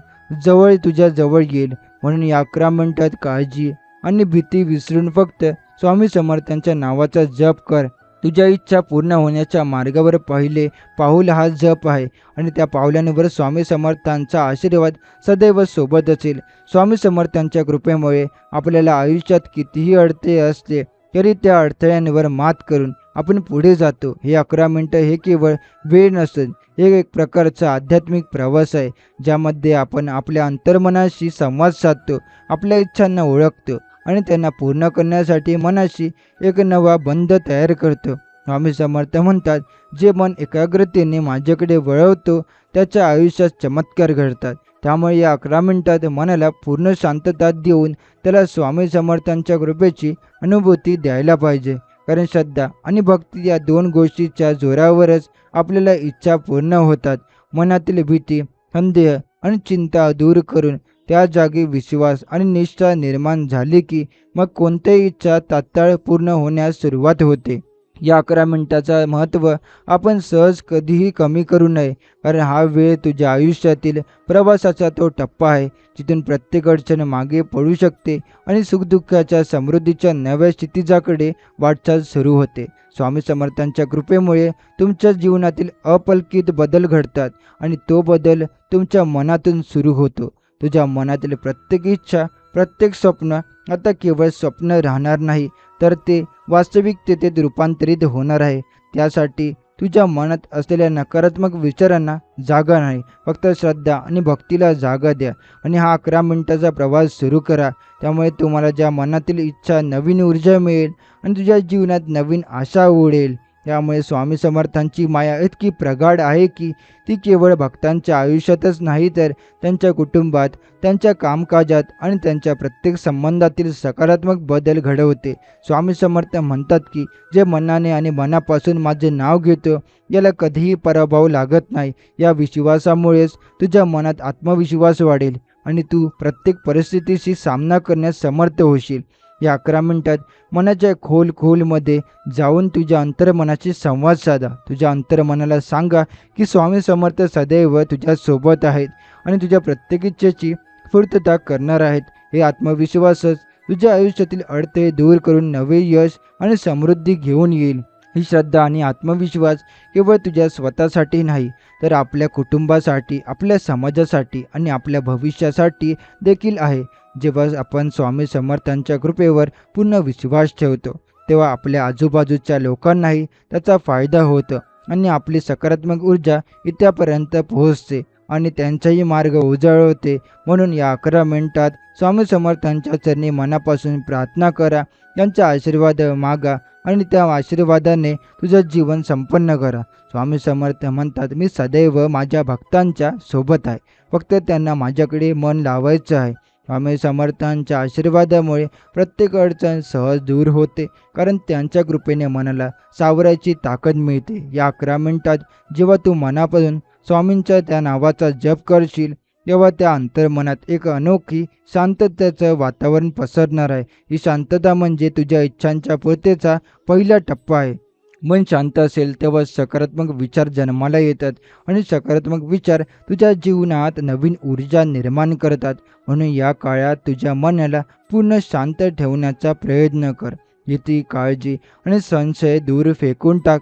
तुझ्या जवळ येईल. म्हणून या 11 मिनिटात काळजी आणि भीती विसरून फक्त स्वामी समर्थांच्या नावाचा जप कर. तुझ्या इच्छा पूर्ण होण्याच्या मार्गावर पहिले पाऊल हा जप आहे आणि त्या पावलांवर स्वामी समर्थांचा आशीर्वाद सदैव सोबत असेल. स्वामी समर्थांच्या कृपेमुळे आपल्याला आयुष्यात कितीही अडथळे असले तरी त्या अडथळ्यांवर मात करून आपण पुढे जातो. हे 11 मिनिटं हे केवळ वेळ नसून हे एक प्रकारचा आध्यात्मिक प्रवास आहे, ज्यामध्ये आपण आपल्या अंतर्मनाशी संवाद साधतो, आपल्या इच्छांना ओळखतो आणि त्यांना पूर्ण करण्यासाठी मनाशी एक नवा बंध तयार करतो. स्वामी समर्थ म्हणतात, जे मन एकाग्रतेने माझ्याकडे वळवतो त्याच्या आयुष्यात चमत्कार घडतात. त्यामुळे या 11 मिनिटात मनाला पूर्ण शांतता देऊन त्याला स्वामी समर्थांच्या कृपेची अनुभूती द्यायला पाहिजे. कारण श्रद्धा आणि भक्ती या दोन गोष्टीच्या जोरावरच आपल्याला इच्छा पूर्ण होतात. मनातील भीती, संदेह आणि चिंता दूर करून त्या जागी विश्वास आणि निष्ठा निर्माण झाली की मग कोणतीही इच्छा तात्काळ पूर्ण होण्यास सुरुवात होते. या 11 मिनिटाचा महत्त्व आपण सहज कधीही कमी करू नये, कारण हा वेळ तुझ्या आयुष्यातील प्रवासाचा तो टप्पा आहे जिथून प्रत्येक अडचण मागे पडू शकते आणि सुखदुःखाच्या समृद्धीच्या नव्या क्षितिजाकडे वाटचाल सुरू होते. स्वामी समर्थांच्या कृपेमुळे तुमच्या जीवनातील अपलकित बदल घडतात आणि तो बदल तुमच्या मनातून सुरू होतो. तुझ्या मनातील प्रत्येक इच्छा, प्रत्येक स्वप्न आता केवळ स्वप्न राहणार नाही, तर ते वास्तविकतेत रूपांतरित होणार आहे. त्यासाठी तुझ्या मनात असलेल्या नकारात्मक विचारांना जागा नाही, फक्त श्रद्धा आणि भक्तीला जागा द्या आणि हा 11 मिनिटाचा प्रवास सुरू करा. त्यामुळे तुम्हाला ज्या मनातील इच्छा नवीन ऊर्जा मिळेल आणि तुझ्या जीवनात नवीन आशा उडेल. त्यामुळे स्वामी समर्थांची माया इतकी प्रगाढ आहे की ती केवळ भक्तांच्या आयुष्यातच नाही, तर त्यांच्या कुटुंबात, त्यांच्या कामकाजात आणि त्यांच्या प्रत्येक संबंधातील सकारात्मक बदल घडवते. स्वामी समर्थ म्हणतात की जे मनाने आणि मनापासून माझे नाव घेतो याला कधीही पराभव लागत नाही. या विश्वासामुळेच तुझ्या मनात आत्मविश्वास वाढेल आणि तू प्रत्येक परिस्थितीशी सामना करण्यास समर्थ होशील. या 11 मिनिटात मनाच्या खोलमध्ये जाऊन तुझ्या अंतर्मनाशी संवाद साधा. तुझ्या अंतर्मनाला सांगा की स्वामी समर्थ सदैव तुझ्या सोबत आहेत आणि तुझ्या प्रत्येक इच्छेची पूर्तता करणार आहेत. हे आत्मविश्वासच तुझ्या आयुष्यातील अडथळे दूर करून नवे यश आणि समृद्धी घेऊन येईल. ही श्रद्धा आणि आत्मविश्वास केवळ तुझ्या स्वतःसाठी नाही, तर आपल्या कुटुंबासाठी, आपल्या समाजासाठी आणि आपल्या भविष्यासाठी देखील आहे. जेव्हा आपण स्वामी समर्थांच्या कृपेवर पूर्ण विश्वास ठेवतो, तेव्हा आपल्या आजूबाजूच्या लोकांनाही त्याचा फायदा होतो आणि आपली सकारात्मक ऊर्जा इतरांपर्यंत पोहोचते आणि त्यांचाही मार्ग उजळवते. म्हणून या 11 मिनिटात स्वामी समर्थांच्या चरणी मनापासून प्रार्थना करा, त्यांचा आशीर्वाद मागा आणि त्या आशीर्वादाने तुझं जीवन संपन्न करा. स्वामी समर्थ म्हणतात, मी सदैव माझ्या भक्तांच्या सोबत आहे, फक्त त्यांना माझ्याकडे मन लावायचं आहे. स्वामी समर्थांच्या आशीर्वादामुळे प्रत्येक अडचण सहज दूर होते, कारण त्यांच्या कृपेने मनाला सावरायची ताकद मिळते. या 11 मिनिटात जेव्हा तू मनापासून स्वामींच्या त्या नावाचा जप करशील, तेव्हा त्या अंतर्मनात एक अनोखी शांततेचं वातावरण पसरणार आहे. ही शांतता म्हणजे तुझ्या इच्छांच्या पूर्ततेचा पहिला टप्पा आहे. मन शांत असेल तेव्हा सकारात्मक विचार जन्माला येतात आणि सकारात्मक विचार तुझ्या जीवनात नवीन ऊर्जा निर्माण करतात. म्हणून या काळात तुझ्या मनाला पूर्ण शांत ठेवण्याचा प्रयत्न कर. भीती, काळजी आणि संशय दूर फेकून टाक.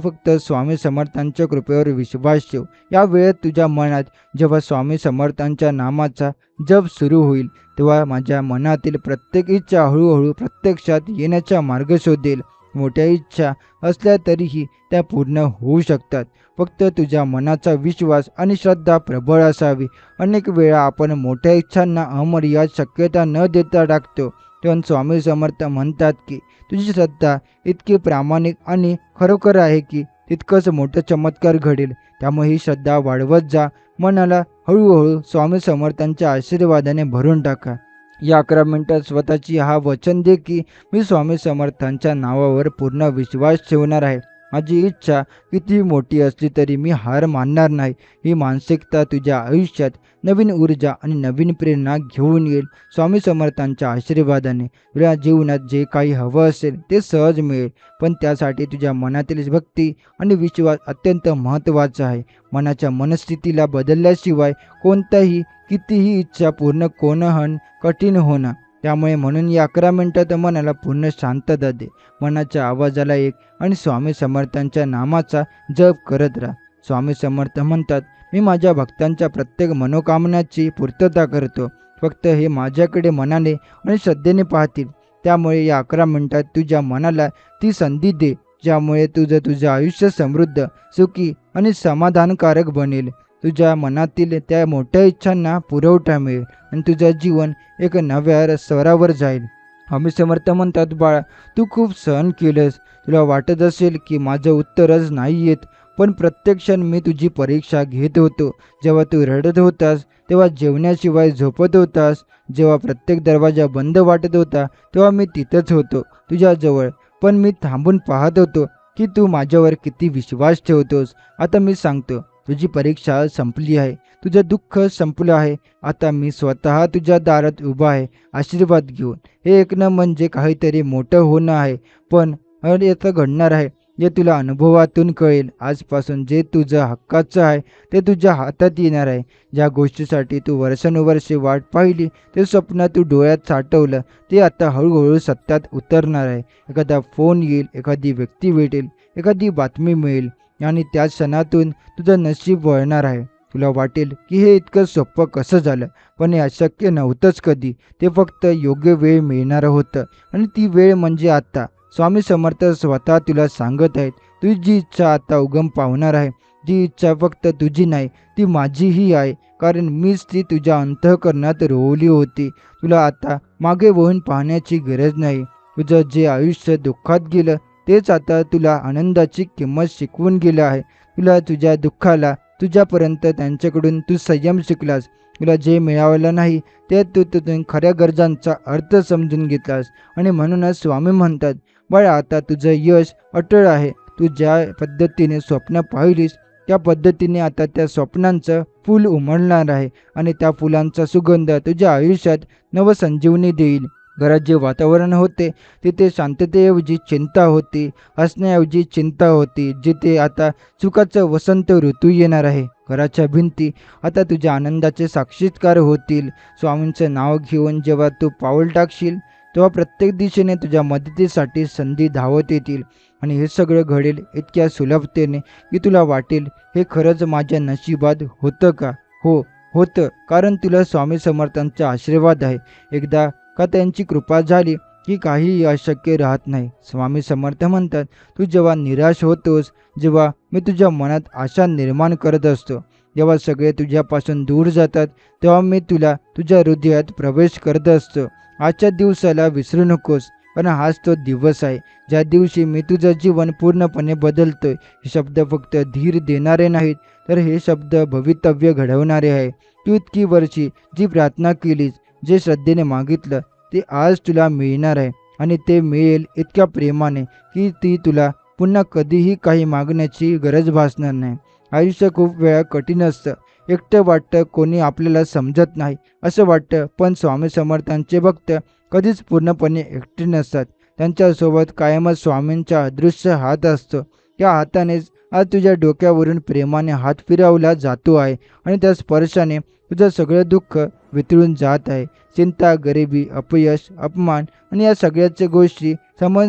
फक्त स्वामी समर्थांच्या कृपेवर विश्वास ठेव. या वेळेत तुझ्या मनात जेव्हा स्वामी समर्थांच्या नामाचा जप सुरू होईल, तेव्हा माझ्या मनातील प्रत्येक इच्छा हळूहळू प्रत्यक्षात येण्याचा मार्ग शोधेल. मोठ्या इच्छा असल्या तरीही त्या पूर्ण होऊ शकतात. फक्त तुझ्या मनाचा विश्वास आणि श्रद्धा प्रबळ असावी. अनेक वेळा आपण मोठ्या इच्छांना अमर्याद शक्यता न देता टाकतो, तेव्हा स्वामी समर्थ म्हणतात की तुझी श्रद्धा इतकी प्रामाणिक आणि खरोखर आहे की तितकंच मोठं चमत्कार घडेल. त्यामुळे ही श्रद्धा वाढवत जा. मनाला हळूहळू स्वामी समर्थांच्या आशीर्वादाने भरून टाका. या 11 मिनिटात स्वतःची हा वचन दे की मी स्वामी समर्थांच्या नावावर पूर्ण विश्वास ठेवणार आहे. माझी इच्छा किती मोठी असली तरी मी हार मानणार नाही. ही मानसिकता तुझ्या आयुष्यात नवीन ऊर्जा आणि नवीन प्रेरणा घेऊन येईल. स्वामी समर्थांच्या आशीर्वादाने तुझ्या जीवनात जे काही हवं असेल ते सहज मिळेल, पण त्यासाठी तुझ्या मनातील भक्ती आणि विश्वास अत्यंत महत्त्वाचा आहे. मनाच्या मनस्थितीला बदलल्याशिवाय कोणताही कितीही इच्छा पूर्ण होणं कठीण होणार. त्यामुळे म्हणून या 11 मिनिटात मनाला पूर्ण शांतता दे. मनाच्या आवाजाला एक आणि स्वामी समर्थांच्या नामाचा जप करत राहा. स्वामी समर्थ म्हणतात, मी माझ्या भक्तांच्या प्रत्येक मनोकामनाची पूर्तता करतो. फक्त हे माझ्याकडे मनाने आणि श्रद्धेने पाहतील. त्यामुळे या 11 मिनिटात तुझ्या मनाला ती संधी दे, ज्यामुळे तुझं आयुष्य समृद्ध, सुखी आणि समाधानकारक बनेल. तुझ्या मनातील त्या मोठ्या इच्छांना पुरवठा मिळेल आणि तुझं जीवन एक नव्या स्वरावर जाईल. स्वामी समर्थ म्हणतात, बाळा, तू खूप सहन केलंस. तुला वाटत असेल की माझं उत्तरच नाही येत, पण प्रत्यक्षात मी तुझी परीक्षा घेत होतो. जेव्हा तू रडत होतास, तेव्हा जेवण्याशिवाय झोपत होतास, जेव्हा प्रत्येक दरवाजा बंद वाटत होता, तेव्हा मी तिथंच होतो तुझ्याजवळ. पण मी थांबून पाहत होतो की तू माझ्यावर किती विश्वास ठेवतोस. आता मी सांगतो, तुझी परीक्षा संपली आहे, तुझं दुःख संपलं आहे. आता मी स्वतः तुझ्या दारात उभा आहे आशीर्वाद घेऊन. हे ऐकणं म्हणजे काहीतरी मोठं होणं आहे, पण याचं घडणार आहे जे तुला अनुभवातून कळेल. आजपासून जे तुझं हक्काचं आहे ते तुझ्या हातात येणार आहे. ज्या गोष्टीसाठी तू वर्षानुवर्षे वाट पाहिली, ते स्वप्न तू डोळ्यात साठवलं, ते आता हळूहळू सत्यात उतरणार आहे. एखादा फोन येईल, एखादी व्यक्ती भेटेल, एखादी बातमी मिळेल आणि त्या क्षणातून तुझं नशीब वळणार आहे. तुला वाटेल की हे इतकं सोपं कसं झालं, पण हे अशक्य नव्हतंच कधी. ते फक्त योग्य वेळ मिळणार होतं आणि ती वेळ म्हणजे आता. स्वामी समर्थ स्वतः तुला सांगत आहेत, तुझी इच्छा आता उगम पावणार आहे. जी इच्छा फक्त तुझी नाही, ती माझीही आहे, कारण मीच ती तुझ्या अंतःकरणात रोवली होती. तुला आता मागे वळून पाहण्याची गरज नाही. तुझं जे आयुष्य दुःखात गेलं, तेच आता तुला आनंदाची किंमत शिकवून गेलं आहे. तुला तुझ्या दुःखाला तुझ्यापर्यंत त्यांच्याकडून तू संयम शिकलास. तुला जे मिळालेलं नाही ते तू तिथून खऱ्या गरजांचा अर्थ समजून घेतलास. आणि म्हणूनच स्वामी म्हणतात, बाळा, आता तुझं यश अटळ आहे. तू ज्या पद्धतीने स्वप्न पाहिलीस त्या पद्धतीने आता त्या स्वप्नांचं फूल उमलणार आहे आणि त्या फुलांचा सुगंध तुझ्या आयुष्यात नवसंजीवनी देईल. घरात जे वातावरण होते तिथे शांततेऐवजी चिंता होती, हसण्याऐवजी चिंता होती. जिथे आता सुखाचं वसंत ऋतू येणार आहे. घराच्या भिंती आता तुझ्या आनंदाचे साक्षीदार होतील. स्वामींचं नाव घेऊन जेव्हा तू पाऊल टाकशील, तेव्हा प्रत्येक दिशेने तुझ्या मदतीसाठी संधी धावत येतील. आणि हे सगळं घडेल इतक्या सुलभतेने की तुला वाटेल, हे खरंच माझ्या नशिबात होतं का? हो, होतं, कारण तुला स्वामी समर्थांचा आशीर्वाद आहे. एकदा का त्यांची कृपा झाली की काहीही अशक्य राहत नाही. स्वामी समर्थ म्हणतात, तू जेव्हा निराश होतोस, जेव्हा मी तुझ्या मनात आशा निर्माण करत असतो, जेव्हा सगळे तुझ्यापासून दूर जातात, तेव्हा मी तुला तुझ्या हृदयात प्रवेश करत असतो. आजच्या दिवसाला विसरू नकोस, कारण हाच तो दिवस आहे ज्या दिवशी मी तुझं जीवन पूर्णपणे बदलतोय. हे शब्द फक्त धीर देणारे नाहीत, तर हे शब्द भवितव्य घडवणारे आहे. तू इतकी वर्षी जी प्रार्थना केलीस, जे श्रद्धेने मागितलं, ते आज तुला मिळणार आहे. आणि ते मिळेल इतक्या प्रेमाने की ती तुला पुन्हा कधीही काही मागण्याची गरज भासणार नाही. आयुष्य खूप वेळा कठीण असतं, एकटं वाटतं, कोणी आपल्याला समजत नाही असं वाटतं. पण स्वामी समर्थांचे भक्त कधीच पूर्णपणे एकटे नसतात. त्यांच्यासोबत कायमच स्वामींचा अदृश्य हात असतो. त्या हातानेच आज तुझ्या डोक्यावरून प्रेमाने हात फिरवला जातो आहे आणि त्या स्पर्शाने तुझं सगळं दुःख वितळून जात आहे. चिंता, गरिबी, अपयश, अपमान आणि या सगळ्याच्या गोष्टी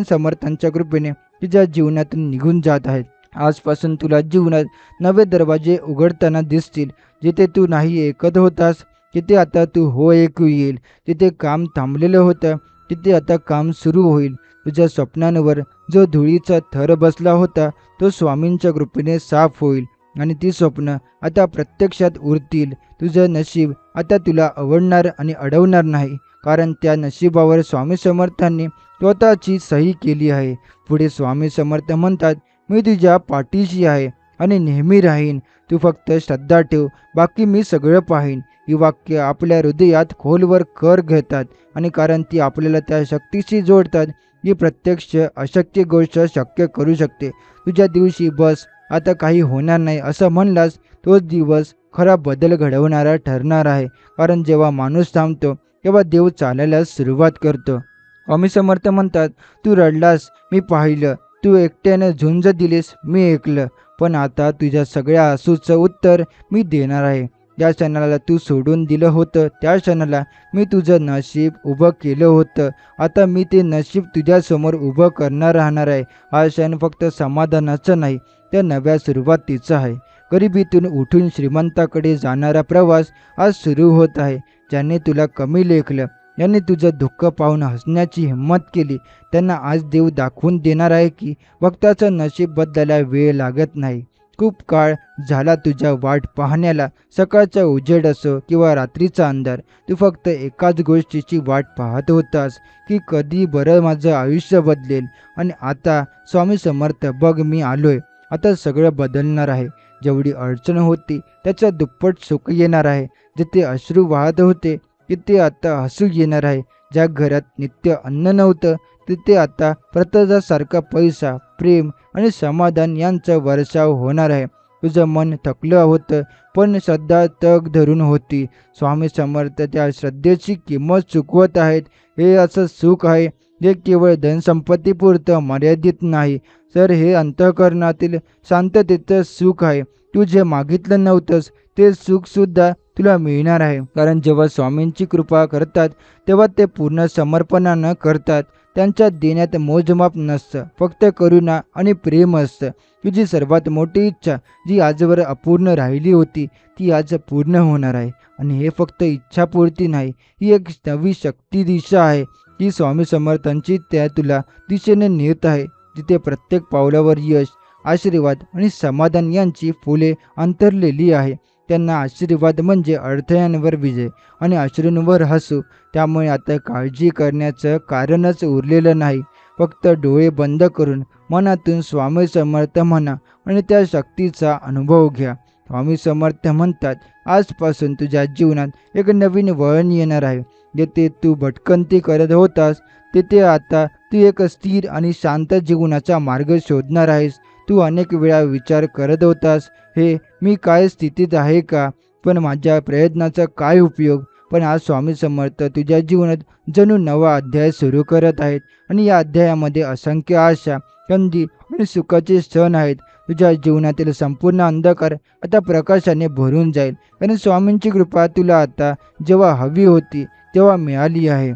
समर्थांच्या कृपेने तुझ्या जीवनातून निघून जात आहेत. आजपासून तुला जीवनात नवे दरवाजे उघडताना दिसतील. जिथे तू नाही ऐकत होतास, तिथे आता तू हो ऐकू येईल. जिथे काम थांबलेलं होतं, तिथे आता काम सुरू होईल. तुझ्या स्वप्नांवर जो धुळीचा थर बसला होता, तो स्वामींच्या कृपेने साफ होईल आणि ती स्वप्न आता प्रत्यक्षात उरतील. तुझं नशीब आता तुला आवडणार आणि अडवणार नाही, कारण त्या नशिबावर स्वामी समर्थांनी स्वतःची सही केली आहे. पुढे स्वामी समर्थ म्हणतात, मी तुझ्या पाठीशी आहे आणि नेहमी राहीन. तू फक्त श्रद्धा ठेव, बाकी मी सगळं पाहीन. ही वाक्य आपल्या हृदयात खोलवर कर घेतात आणि कारण ती आपल्याला त्या शक्तीशी जोडतात जी प्रत्यक्ष अशक्य गोष्ट शक्य करू शकते. तुझ्या दिवशी बस आता काही होणार नाही असं म्हणलास, तोच दिवस खरा बदल घडवणारा ठरणार आहे. कारण जेव्हा माणूस थांबतो, तेव्हा देव चालायला सुरुवात करतो. स्वामी समर्थ म्हणतात, तू रडलास, मी पाहिलं. तू एकट्याने झुंज दिलीस, मी ऐकलं. पण आता तुझ्या सगळ्या असूचं उत्तर मी देणार आहे. ज्या क्षणाला तू सोडून दिलं होतं, त्या क्षणाला मी तुझं नशीब उभं केलं होतं. आता मी ते नशीब तुझ्यासमोर उभं करणार राहणार आहे. हा क्षण फक्त समाधानाचा नाही, त्या नव्या सुरुवातीचा आहे. गरिबीतून उठून श्रीमंताकडे जाणारा प्रवास आज सुरू होत आहे. ज्याने तुला कमी लेखलं, यांनी तुझं दुःख पाहून हसण्याची हिंमत केली, त्यांना आज देव दाखवून देणार आहे की भक्ताचं नशीब बदलायला वेळ लागत नाही. खूप काळ झाला तुझ्या वाट पाहण्याला. सकाळचा उजेड असो किंवा रात्रीचा अंधार, तू फक्त एकाच गोष्टीची वाट पाहत होतास की कधी बरं माझं आयुष्य बदलेल. आणि आता स्वामी समर्थ, बघ मी आलोय. आता सगळं बदलणार आहे. जेवढी अडचण होती त्याच्या दुप्पट सुख येणार आहे. जिथे अश्रू वाहत होते तिथे आता हसू येणार आहे. ज्या घरात नित्य अन्न नव्हतं तिथे आता प्रसादासारखा पैसा, प्रेम आणि समाधान यांचा वर्षाव होणार आहे. तुझं मन थकलं होतं, पण श्रद्धा तग धरून होती. स्वामी समर्थ त्या श्रद्धेची किंमत चुकवत आहेत. हे असं सुख आहे जे केवळ धनसंपत्तीपुरतं मर्यादित नाही, तर हे अंतःकरणातील शांततेचं सुख आहे. तू जे मागितलं नव्हतंस ते सुखसुद्धा तुला मिळणार आहे. कारण जेव्हा स्वामींची कृपा करतात तेव्हा ते पूर्ण समर्पणानं करतात. त्यांच्या देण्यात मोजमाप नसतं, फक्त करुणा आणि प्रेम असतं. तुझी सर्वात मोठी इच्छा जी आजवर अपूर्ण राहिली होती ती आज पूर्ण होणार आहे. आणि हे फक्त इच्छापूर्ती नाही, ही एक नवी शक्ती दिशा आहे की स्वामी समर्थांची त्या तुला दिशेने नेत आहे, जिथे प्रत्येक पावलावर यश, आशीर्वाद आणि समाधान यांची फुले अंतरलेली आहे. त्यांना आशीर्वाद म्हणजे अडथळ्यांवर विजय आणि अश्रूंवर हसू. त्यामुळे आता काळजी करण्याचं कारणच उरलेलं नाही. फक्त डोळे बंद करून मनातून स्वामी समर्थ म्हणा आणि त्या शक्तीचा अनुभव घ्या. स्वामी समर्थ म्हणतात, आजपासून तुझ्या जीवनात एक नवीन वळण येणार आहे. जेथे तू भटकंती करत होतास तेथे आता तू एक स्थिर आणि शांत जीवनाचा मार्ग शोधणार आहेस. तू अनेक वेळा विचार करत होतास, हे मी काय स्थितीत आहे का, पण माझ्या प्रयत्नाचा काय उपयोग. पण आज स्वामी समर्थ तुझ्या जीवनात जणू नवा अध्याय सुरू करत आहेत. आणि या अध्यायामध्ये असंख्य आशा, संधी आणि सुखाचे क्षण आहेत. तुझ्या जीवनातील संपूर्ण अंधकार आता प्रकाशाने भरून जाईल. कारण स्वामींची कृपा तुला आता जेव्हा हवी होती तेव्हा मिळाली आहे.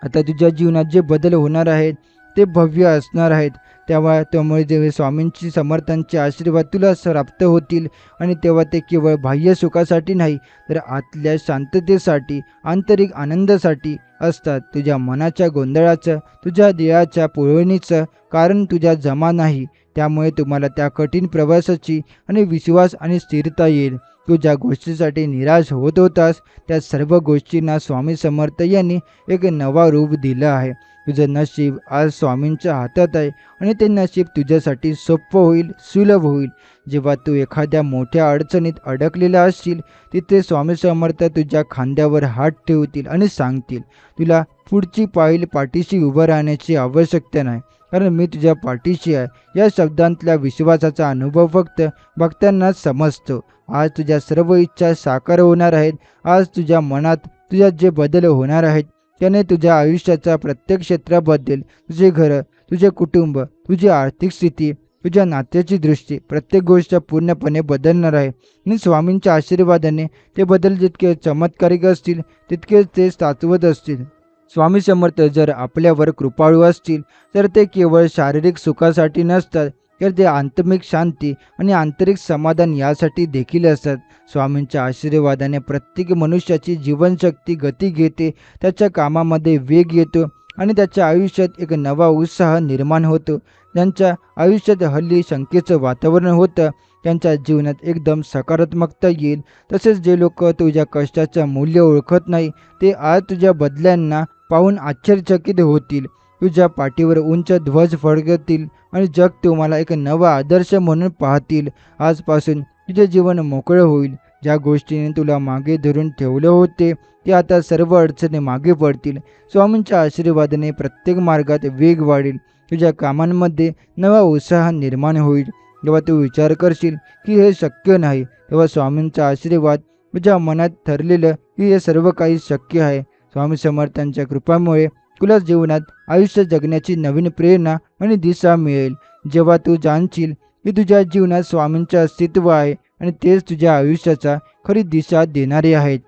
आता तुझ्या जीवनात जे बदल होणार आहेत ते भव्य असणार आहेत. त्यामुळे जेव्हा स्वामींची समर्थांचे आशीर्वाद तुला प्राप्त होतील आणि तेव्हा ते केवळ बाह्य सुखासाठी नाही, तर आतल्या शांततेसाठी, आंतरिक आनंदासाठी असतात. तुझ्या मनाच्या गोंधळाचं, तुझ्या देहाच्या पुरवणीचं कारण तुझ्या जमा नाही. त्यामुळे तुम्हाला त्या कठीण प्रवासाची आणि विश्वास आणि स्थिरता येईल. तू ज्या गोष्टीसाठी निराश होत होतास त्या सर्व गोष्टींना स्वामी समर्थ यांनी एक नवा रूप दिलं आहे. तुझं नशीब आज स्वामींच्या हातात आहे आणि ते नशीब तुझ्यासाठी सोपं होईल, सुलभ होईल. जेव्हा तू एखाद्या मोठ्या अडचणीत अडकलेला असशील तिथे स्वामी समर्थ तुझ्या खांद्यावर हात ठेवतील आणि सांगतील, तुला पुढची पायरी पाठीशी उभं राहण्याची आवश्यकता नाही, कारण मी तुझ्या पाठीशी आहे. या शब्दांतल्या विश्वासाचा अनुभव फक्त भक्तांनाच समजतो. आज तुझ्या सर्व इच्छा साकार होणार आहेत. आज तुझ्या मनात तुझ्या जे बदल होणार आहेत त्याने तुझ्या आयुष्याचा प्रत्येक क्षेत्र बदलेल. तुझे घर, तुझे कुटुंब, तुझी आर्थिक स्थिती, तुझ्या नात्याची दृष्टी, प्रत्येक गोष्ट पूर्णपणे बदलणार आहे. आणि स्वामींच्या आशीर्वादाने ते बदल जितके चमत्कारिक असतील तितकेच ते शाश्वत असतील. स्वामी समर्थ जर आपल्यावर कृपाळू असतील तर ते केवळ शारीरिक सुखासाठी नसतात, तर ते आंतरिक शांती आणि आंतरिक समाधान यासाठी देखील असतात. स्वामींच्या आशीर्वादाने प्रत्येक मनुष्याची जीवनशक्ती गती घेते, त्याच्या कामामध्ये वेग येतो आणि त्याच्या आयुष्यात एक नवा उत्साह निर्माण होतो. ज्यांच्या आयुष्यात हल्ली शंकेचं वातावरण होतं त्यांच्या जीवनात एकदम सकारात्मकता येईल. तसेच जे लोक तुझ्या कष्टाचं मूल्य ओळखत नाही ते आज तुझ्या बदल्यांना पाहून आश्चर्यचकित होतील. तुझ्या पाठीवर उंच ध्वज फडकतील आणि जग तुम्हाला एक नवा आदर्श म्हणून पाहतील. आजपासून तुझे जीवन मोकळं होईल. ज्या गोष्टीने तुला मागे धरून ठेवलं होते ते आता सर्व अडचणी मागे पडतील. स्वामींच्या आशीर्वादाने प्रत्येक मार्गात वेग वाढेल. तुझ्या कामांमध्ये नवा उत्साह निर्माण होईल. जेव्हा तू विचार करशील की हे शक्य नाही तेव्हा स्वामींचा आशीर्वाद तुझ्या मनात ठरलेलं की हे सर्व काही शक्य आहे. स्वामी समर्थांच्या कृपामुळे तुला जीवनात आयुष्य जगण्याची नवीन प्रेरणा आणि दिशा मिळेल. जेव्हा तू जाणशील की तुझ्या जीवनात स्वामींचे अस्तित्व आहे आणि तेच तुझ्या आयुष्याचा खरी दिशा देणारे आहेत.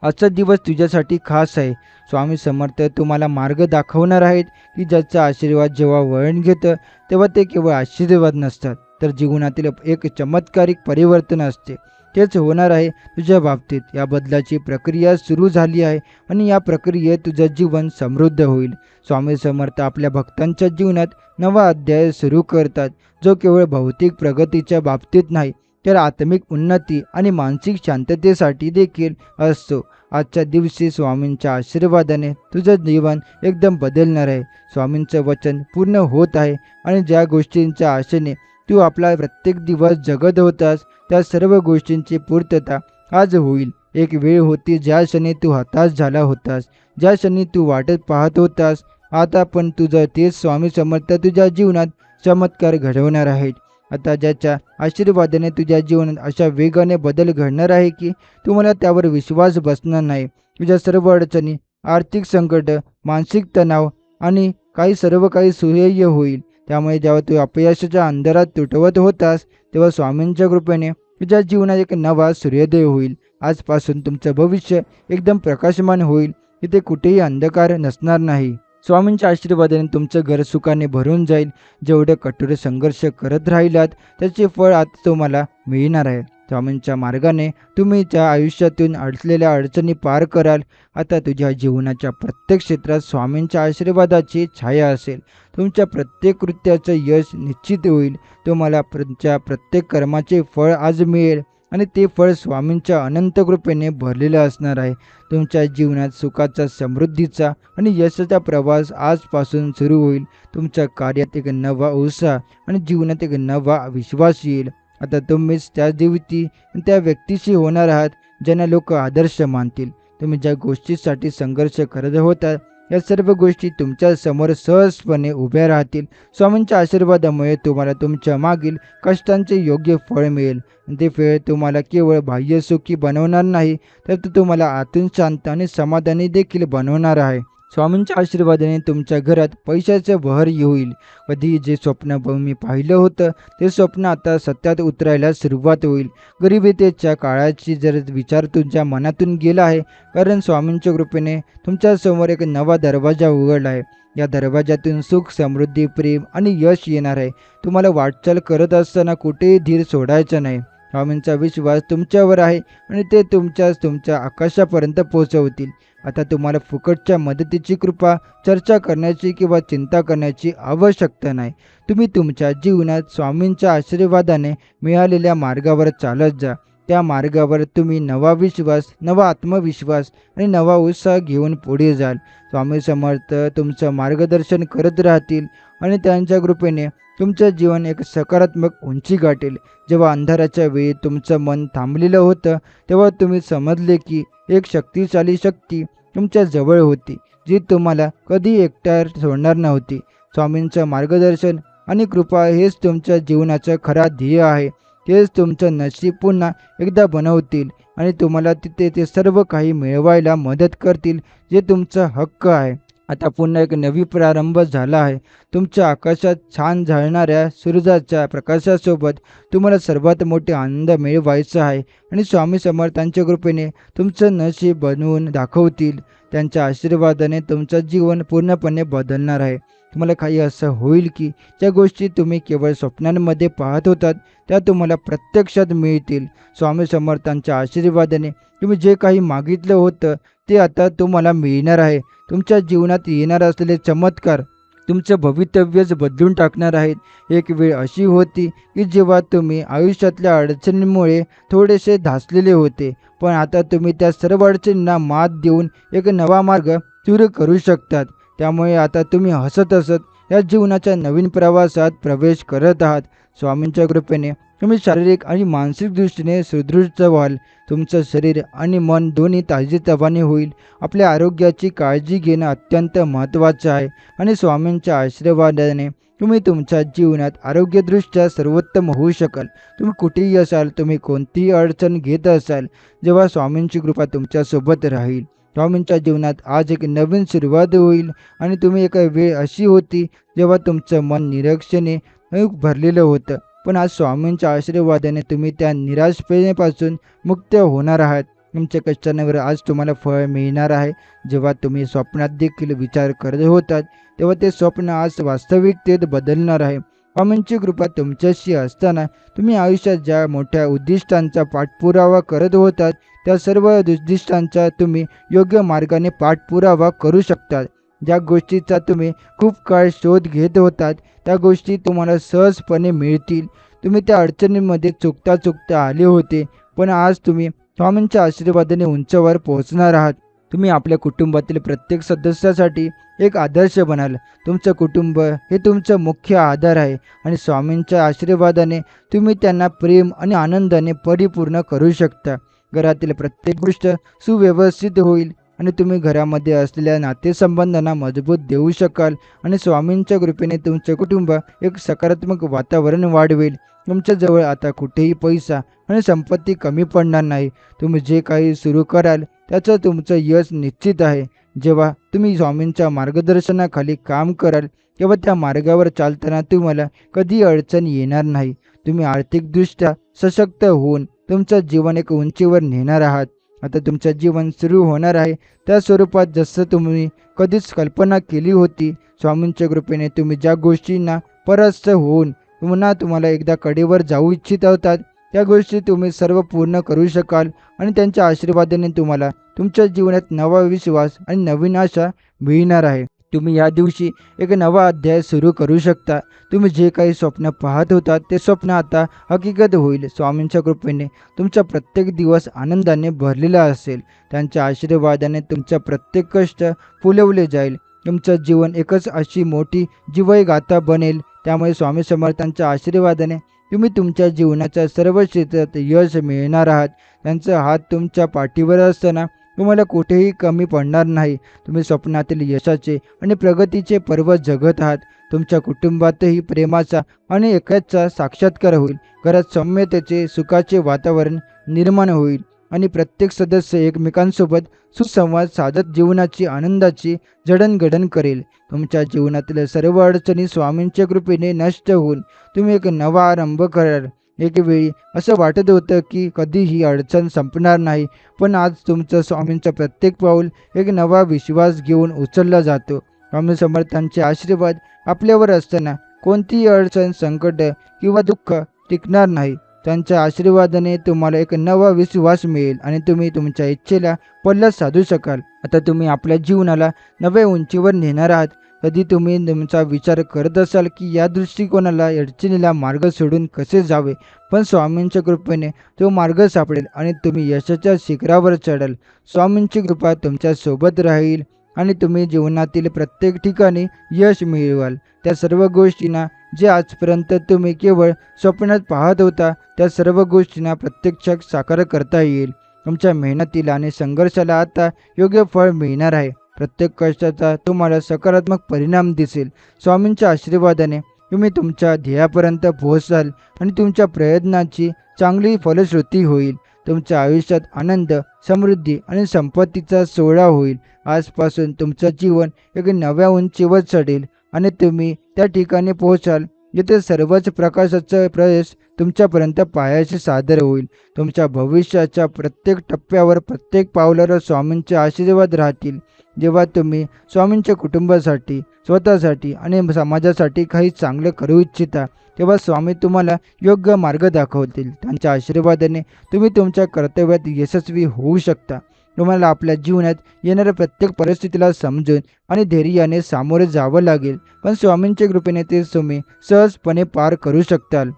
आजचा दिवस तुझ्यासाठी खास आहे. स्वामी समर्थ तुम्हाला मार्ग दाखवणार आहेत की ज्याचा आशीर्वाद जेव्हा वळण घेतं तेव्हा ते केवळ आशीर्वाद नसतात, तर जीवनातील एक चमत्कारिक परिवर्तन असते. तेच होणार आहे तुझ्या बाबतीत. या बदलाची प्रक्रिया सुरू झाली आहे आणि या प्रक्रियेत तुझं जीवन समृद्ध होईल. स्वामी समर्थ आपल्या भक्तांच्या जीवनात नवा अध्याय सुरू करतात, जो केवळ भौतिक प्रगतीच्या बाबतीत नाही तर आत्मिक उन्नती आणि मानसिक शांततेसाठी देखील असतो. आजच्या दिवशी स्वामींच्या आशीर्वादाने तुझं जीवन एकदम बदलणार आहे. स्वामींचं वचन पूर्ण होत आहे आणि ज्या गोष्टींच्या आशेने तू आपला प्रत्येक दिवस जगत होतास त्या सर्व गोष्टींची पूर्तता आज होईल. एक वेळ होती ज्या क्षणी तू हताश झाला होतास, ज्या क्षणी तू वाटत पाहत होतास आता पण तुझं तेच स्वामी समर्थ तुझ्या जीवनात चमत्कार घडवणार आहेत. आता ज्याच्या आशीर्वादाने तुझ्या जीवनात अशा वेगाने बदल घडणार आहे की तुम्हाला त्यावर विश्वास बसणार नाही. तुझ्या सर्व अडचणी, आर्थिक संकट, मानसिक तणाव आणि सर्व काही सुसह्य होईल. त्यामुळे जेव्हा तू अपयशाच्या अंधारात तुटवत होतास तेव्हा स्वामींच्या कृपेने तुझ्या जीवनात एक नवा सूर्योदय होईल. आजपासून तुमचं भविष्य एकदम प्रकाशमान होईल. तिथे कुठेही अंधकार नसणार नाही. स्वामींच्या आशीर्वादाने तुमचं घर सुखाने भरून जाईल. जेवढे कठोर संघर्ष करत राहिलात त्याचे फळ आता तुम्हाला मिळणार आहे. स्वामींच्या मार्गाने तुम्ही त्या आयुष्यातून अडकलेल्या अडचणी पार कराल. आता तुझ्या जीवनाच्या प्रत्येक क्षेत्रात स्वामींच्या आशीर्वादाची छाया असेल. तुमच्या प्रत्येक कृत्याचं यश निश्चित होईल. तुम्हाला तुमच्या प्रत्येक कर्माचे फळ आज मिळेल आणि ते फळ स्वामींच्या अनंत कृपेने भरलेलं असणार आहे. तुमच्या जीवनात सुखाचा, समृद्धीचा आणि यशाचा प्रवास आजपासून सुरू होईल. तुमच्या कार्यात एक नवा उत्साह आणि जीवनात एक नवा विश्वास येईल. आता तुम्हीच त्या देवती त्या व्यक्तीशी होणार आहात ज्यांना लोक आदर्श मानतील. तुम्ही ज्या गोष्टीसाठी संघर्ष करत होता या सर्व गोष्टी तुमच्या समोर सहजपणे उभ्या राहतील. स्वामींच्या आशीर्वादामुळे तुम्हाला तुमच्या मागील कष्टांचे योग्य फळ मिळेल. ते फळ तुम्हाला केवळ बाह्य सुखी बनवणार नाही तर ते तुम्हाला आतून शांत आणि समाधानी देखील बनवणार आहे. स्वामींच्या आशीर्वादाने तुमच्या घरात पैशाचं बहर होईल. कधी जे स्वप्न मी पाहिलं होतं ते स्वप्न आता सत्यात उतरायला सुरुवात होईल. गरिबीतेच्या काळाची जर विचार तुमच्या मनातून गेला आहे कारण स्वामींच्या कृपेने तुमच्या समोर एक नवा दरवाजा उघडला आहे. या दरवाजातून सुख, समृद्धी, प्रेम आणि यश येणार आहे. तुम्हाला वाटचाल करत असताना कुठेही धीर सोडायचा नाही. स्वामींचा विश्वास तुमच्यावर आहे आणि ते तुमच्या आकाशापर्यंत पोहोचवतील. आता तुम्हाला फुकटच्या मदतीची कृपा, चर्चा करण्याची किंवा चिंता करण्याची आवश्यकता नाही. तुम्ही तुमच्या जीवनात स्वामींच्या आशीर्वादाने मिळालेल्या मार्गावर चालत जा. त्या मार्गावर तुम्ही नवा विश्वास, नवा आत्मविश्वास आणि नवा उत्साह घेऊन पुढे जाल. स्वामी समर्थ तुमचं मार्गदर्शन करत राहतील आणि त्यांच्या कृपेने तुमचं जीवन एक सकारात्मक उंची गाठेल. जेव्हा अंधाराच्या वेळी तुमचं मन थांबलेलं होतं तेव्हा तुम्ही समजले की एक शक्तिशाली शक्ती तुमच्या जवळ होती जी तुम्हाला कधी एकट्या सोडणार नव्हती. स्वामींचं मार्गदर्शन आणि कृपा हेच तुमच्या जीवनाचं खरा ध्येय आहे. तेच तुमचं नशीब पुन्हा एकदा बनवतील आणि तुम्हाला तिथे ते सर्व काही मिळवायला मदत करतील जे तुमचा हक्क आहे. आता पुन्हा एक नवी प्रारंभ झाला आहे. तुमच्या आकाशात छान झळणाऱ्या सूर्याच्या प्रकाशासोबत तुम्हाला सर्वात मोठे आनंद मिळवायचा आहे आणि स्वामी समर्थांच्या कृपेने तुमचं नशीब बनवून दाखवतील. त्यांच्या आशीर्वादाने तुमचं जीवन पूर्णपणे बदलणार आहे. तुम्हाला काही असं होईल की ज्या गोष्टी तुम्ही केवळ स्वप्नांमध्ये पाहत होतात त्या तुम्हाला प्रत्यक्षात मिळतील. स्वामी समर्थांच्या आशीर्वादाने तुम्ही जे काही मागितलं होतं ते आता तुम्हाला मिळणार आहे. तुमच्या जीवनात येणार असलेले चमत्कार तुमचं भवितव्यच बदलून टाकणार आहेत. एक वेळ अशी होती की जेव्हा तुम्ही आयुष्यातल्या अडचणींमुळे थोडेसे धासलेले होते, पण आता तुम्ही त्या सर्व अडचणींना मात देऊन एक नवा मार्ग सुरू करू शकतात. त्यामुळे आता तुम्ही हसत हसत या जीवनाच्या नवीन प्रवासात प्रवेश करत आहात. स्वामींच्या कृपेने तुम्ही शारीरिक आणि मानसिक दृष्टीने सुदृढ व्हाल. तुमचं शरीर आणि मन दोन्ही ताजेतवाने होईल. आपल्या आरोग्याची काळजी घेणं अत्यंत महत्त्वाचं आहे आणि स्वामींच्या आशीर्वादाने तुम्ही तुमच्या जीवनात आरोग्यदृष्ट्या सर्वोत्तम होऊ शकाल. तुम्ही कुठेही असाल, तुम्ही कोणतीही अडचण घेत असाल, जेव्हा स्वामींची कृपा तुमच्यासोबत राहील. स्वामींच्या जीवनात आज एक नवीन सुरुवात होईल आणि तुम्ही एक वेळ अशी होती जेव्हा तुमचं मन निराशेने भरलेलं होतं, पण आज स्वामींच्या आशीर्वादाने तुम्ही त्या निराशेपासून मुक्त होणार आहात. तुमच्या कष्टांवर आज तुम्हाला फळ मिळणार आहे. जेव्हा तुम्ही स्वप्नात देखील विचार करत होतात तेव्हा ते स्वप्न आज वास्तविकतेत बदलणार आहे. स्वामींची कृपा तुमच्याशी असताना तुम्ही आयुष्यात ज्या मोठ्या उद्दिष्टांचा पाठपुरावा करत होतात त्या सर्व उद्दिष्टांचा तुम्ही योग्य मार्गाने पाठपुरावा करू शकतात. ज्या गोष्टीचा तुम्ही खूप काळ शोध घेत होतात त्या गोष्टी तुम्हाला सहजपणे मिळतील. तुम्ही त्या अडचणींमध्ये चुकता आले होते, पण आज तुम्ही स्वामींच्या आशीर्वादाने उंचावर पोहोचणार आहात. तुम्ही आपल्या कुटुंबातील प्रत्येक सदस्यासाठी एक आदर्श बनाल. तुमचं कुटुंब हे तुमचं मुख्य आधार आहे आणि स्वामींच्या आशीर्वादाने तुम्ही त्यांना प्रेम आणि आनंदाने परिपूर्ण करू शकता. घरातील प्रत्येक गोष्ट सुव्यवस्थित होईल आणि तुम्ही घरामध्ये असलेल्या नातेसंबंधांना मजबूत देऊ शकाल आणि स्वामींच्या कृपेने तुमचे कुटुंब एक सकारात्मक वातावरण वाढवेल. तुमच्याजवळ आता कुठेही पैसा आणि संपत्ती कमी पडणार नाही. तुम्ही जे काही सुरू कराल त्याचं तुमचं यश निश्चित आहे. जेव्हा तुम्ही स्वामींच्या मार्गदर्शनाखाली काम कराल तेव्हा त्या मार्गावर चालताना तुम्हाला कधी अडचण येणार नाही. तुम्ही आर्थिकदृष्ट्या सशक्त होऊन तुमचं जीवन एक उंचीवर नेणार आहात. आता तुमचं जीवन सुरू होणार आहे त्या स्वरूपात जसं तुम्ही कधीच कल्पना केली होती. स्वामींच्या कृपेने तुम्ही ज्या गोष्टींना परास्त होऊन पुन्हा तुम्हाला एकदा कडेवर जाऊ इच्छित होतात त्या गोष्टी तुम्ही सर्व पूर्ण करू शकाल आणि त्यांच्या आशीर्वादाने तुम्हाला तुमच्या जीवनात नवा विश्वास आणि नवीन आशा मिळणार आहे. तुम्ही या दिवशी एक नवा अध्याय सुरू करू शकता. तुम्ही जे काही स्वप्न पाहत होता ते स्वप्न आता हकीकत होईल. स्वामींच्या कृपेने तुमचा प्रत्येक दिवस आनंदाने भरलेला असेल. त्यांच्या आशीर्वादाने तुमचा प्रत्येक कष्ट फुलवले जाईल. तुमचं जीवन एकच अशी मोठी जीवय गाथा बनेल. त्यामुळे स्वामी समर्थांच्या आशीर्वादाने तुम्ही तुमच्या जीवनाच्या सर्व क्षेत्रात यश मिळणार आहात. त्यांचा हात तुमच्या पाठीवर असताना तुम्हाला कुठेही कमी पडणार नाही. तुम्ही स्वप्नातील यशाचे आणि प्रगतीचे पर्व जगत आहात. तुमच्या कुटुंबातही प्रेमाचा आणि एकाचा साक्षात्कार होईल. घरात सौम्यतेचे सुखाचे वातावरण निर्माण होईल आणि प्रत्येक सदस्य एकमेकांसोबत सुसंवाद साधत जीवनाची आनंदाची जडणघडण करेल. तुमच्या जीवनातील सर्व अडचणी स्वामींच्या कृपेने नष्ट होऊन तुम्ही एक नवा आरंभ कराल. एक वेळी असं वाटत होतं की कधी ही अडचण संपणार नाही, पण आज तुमचं स्वामींचं प्रत्येक पाऊल एक नवा विश्वास घेऊन उचलला जातो. स्वामी समर्थांचे आशीर्वाद आपल्यावर असताना कोणतीही अडचण, संकट किंवा दुःख टिकणार नाही. त्यांच्या आशीर्वादाने तुम्हाला एक नवा विश्वास मिळेल आणि तुम्ही तुमच्या इच्छेला पल्ला साधू शकाल. आता तुम्ही आपल्या जीवनाला नव्या उंचीवर नेणार आहात. कधी तुम्ही तुमचा विचार करत असाल की या दृष्टिकोनाला अडचणीला मार्ग सोडून कसे जावे, पण स्वामींच्या कृपेने तो मार्ग सापडेल आणि तुम्ही यशाच्या शिखरावर चढाल. स्वामींची कृपा तुमच्या सोबत राहील आणि तुम्ही जीवनातील प्रत्येक ठिकाणी यश मिळवाल. त्या सर्व गोष्टींना जे आजपर्यंत तुम्ही केवळ स्वप्नात पाहत होता त्या सर्व गोष्टींना प्रत्यक्षात साकार करता येईल. तुमच्या मेहनतीला आणि संघर्षाला आता योग्य फळ मिळणार आहे. प्रत्येक कष्टाचा तुम्हाला सकारात्मक परिणाम दिसेल. स्वामींच्या आशीर्वादाने तुम्ही तुमच्या ध्येयापर्यंत पोहोचाल आणि तुमच्या प्रयत्नाची चांगली फलश्रुती होईल. तुमच्या आयुष्यात आनंद, समृद्धी आणि संपत्तीचा सोहळा होईल. आजपासून तुमचं जीवन एक नव्या उंचीवर चढेल आणि तुम्ही त्या ठिकाणी पोहोचाल जिथे सर्वच प्रकाशाचा प्रवेश तुमच्यापर्यंत पायाशी सादर होईल. तुमच्या भविष्याच्या प्रत्येक टप्प्यावर, प्रत्येक पावलावर स्वामींचे आशीर्वाद राहतील. जेव्हा तुम्ही स्वामींच्या कुटुंबासाठी, स्वतःसाठी आणि समाजासाठी काही चांगले करू इच्छिता तेव्हा स्वामी तुम्हाला योग्य मार्ग दाखवतील. त्यांच्या आशीर्वादाने तुम्ही तुमच्या कर्तव्यात यशस्वी होऊ शकता. तुम्हाला आपल्या जीवनात येणाऱ्या प्रत्येक परिस्थितीला समजून आणि धैर्याने सामोरे जावं लागेल, पण स्वामींच्या कृपेने ते तुम्ही सहजपणे पार करू शकताल.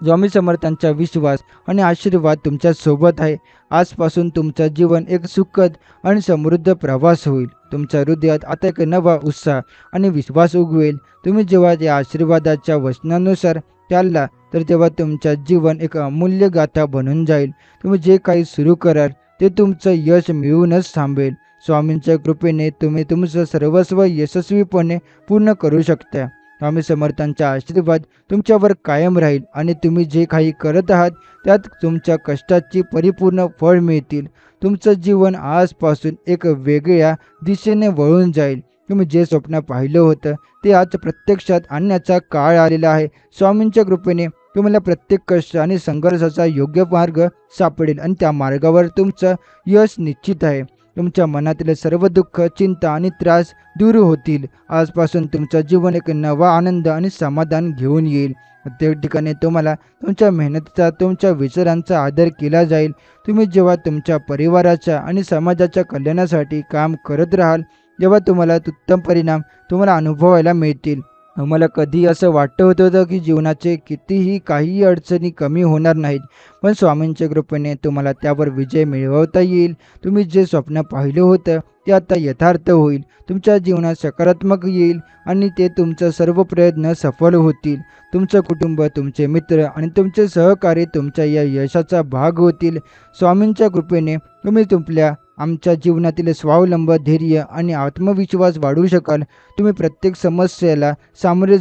स्वामी समर्थांचा विश्वास आणि आशीर्वाद तुमच्या सोबत आहे. आजपासून तुमचं जीवन एक सुखद आणि समृद्ध प्रवास होईल. तुमच्या हृदयात आता एक नवा उत्साह आणि विश्वास उगवेल. तुम्ही जेव्हा या आशीर्वादाच्या वचनानुसार चालला तर तेव्हा तुमचं जीवन एक अमूल्य गाथा बनून जाईल. तुम्ही जे काही सुरू कराल ते तुमचं यश मिळूनच थांबेल. स्वामींच्या कृपेने तुम्ही तुमचं सर्वस्व यशस्वीपणे पूर्ण करू शकता. स्वामी समर्थांचा आशीर्वाद तुमच्यावर कायम राहील आणि तुम्ही जे काही करत आहात त्यात तुमच्या कष्टाची परिपूर्ण फळ मिळतील. तुमचं जीवन आजपासून एक वेगळ्या दिशेने वळून जाईल. तुम्ही जे स्वप्न पाहिलं होतं ते आज प्रत्यक्षात आणण्याचा काळ आलेला आहे. स्वामींच्या कृपेने तुम्हाला प्रत्येक कष्ट आणि संघर्षाचा योग्य मार्ग सापडेल आणि त्या मार्गावर तुमचं यश निश्चित आहे. तुमच्या मनातील सर्व दुःख, चिंता आणि त्रास दूर होतील. आजपासून तुमचं जीवन एक नवा आनंद आणि समाधान घेऊन येईल. प्रत्येक ठिकाणी तुम्हाला तुमच्या मेहनतीचा, तुमच्या विचारांचा आदर केला जाईल. तुम्ही जेव्हा तुमच्या परिवाराच्या आणि समाजाच्या कल्याणासाठी काम करत राहाल तेव्हा तुम्हाला उत्तम परिणाम तुम्हाला अनुभवायला मिळतील. मला कधी असं वाटत होतं की जीवनाचे कितीही काही अडचणी कमी होणार नाहीत, पण स्वामींच्या कृपेने तुम्हाला त्यावर विजय मिळवता येईल. तुम्ही जे स्वप्न पाहिलं होतं ते आता यथार्थ होईल. तुमच्या जीवनात सकारात्मक येईल आणि ते तुमचं सर्व प्रयत्न सफल होतील. तुमचं कुटुंब, तुमचे मित्र आणि तुमचे सहकारी तुमच्या या यशाचा भाग होतील. स्वामींच्या कृपेने तुम्ही तुमच्या आमच्या जीवनातील स्वावलंब, धैर्य आणि आत्मविश्वास वाढवू शकाल. तुम्ही प्रत्येक समस्येला सामोरे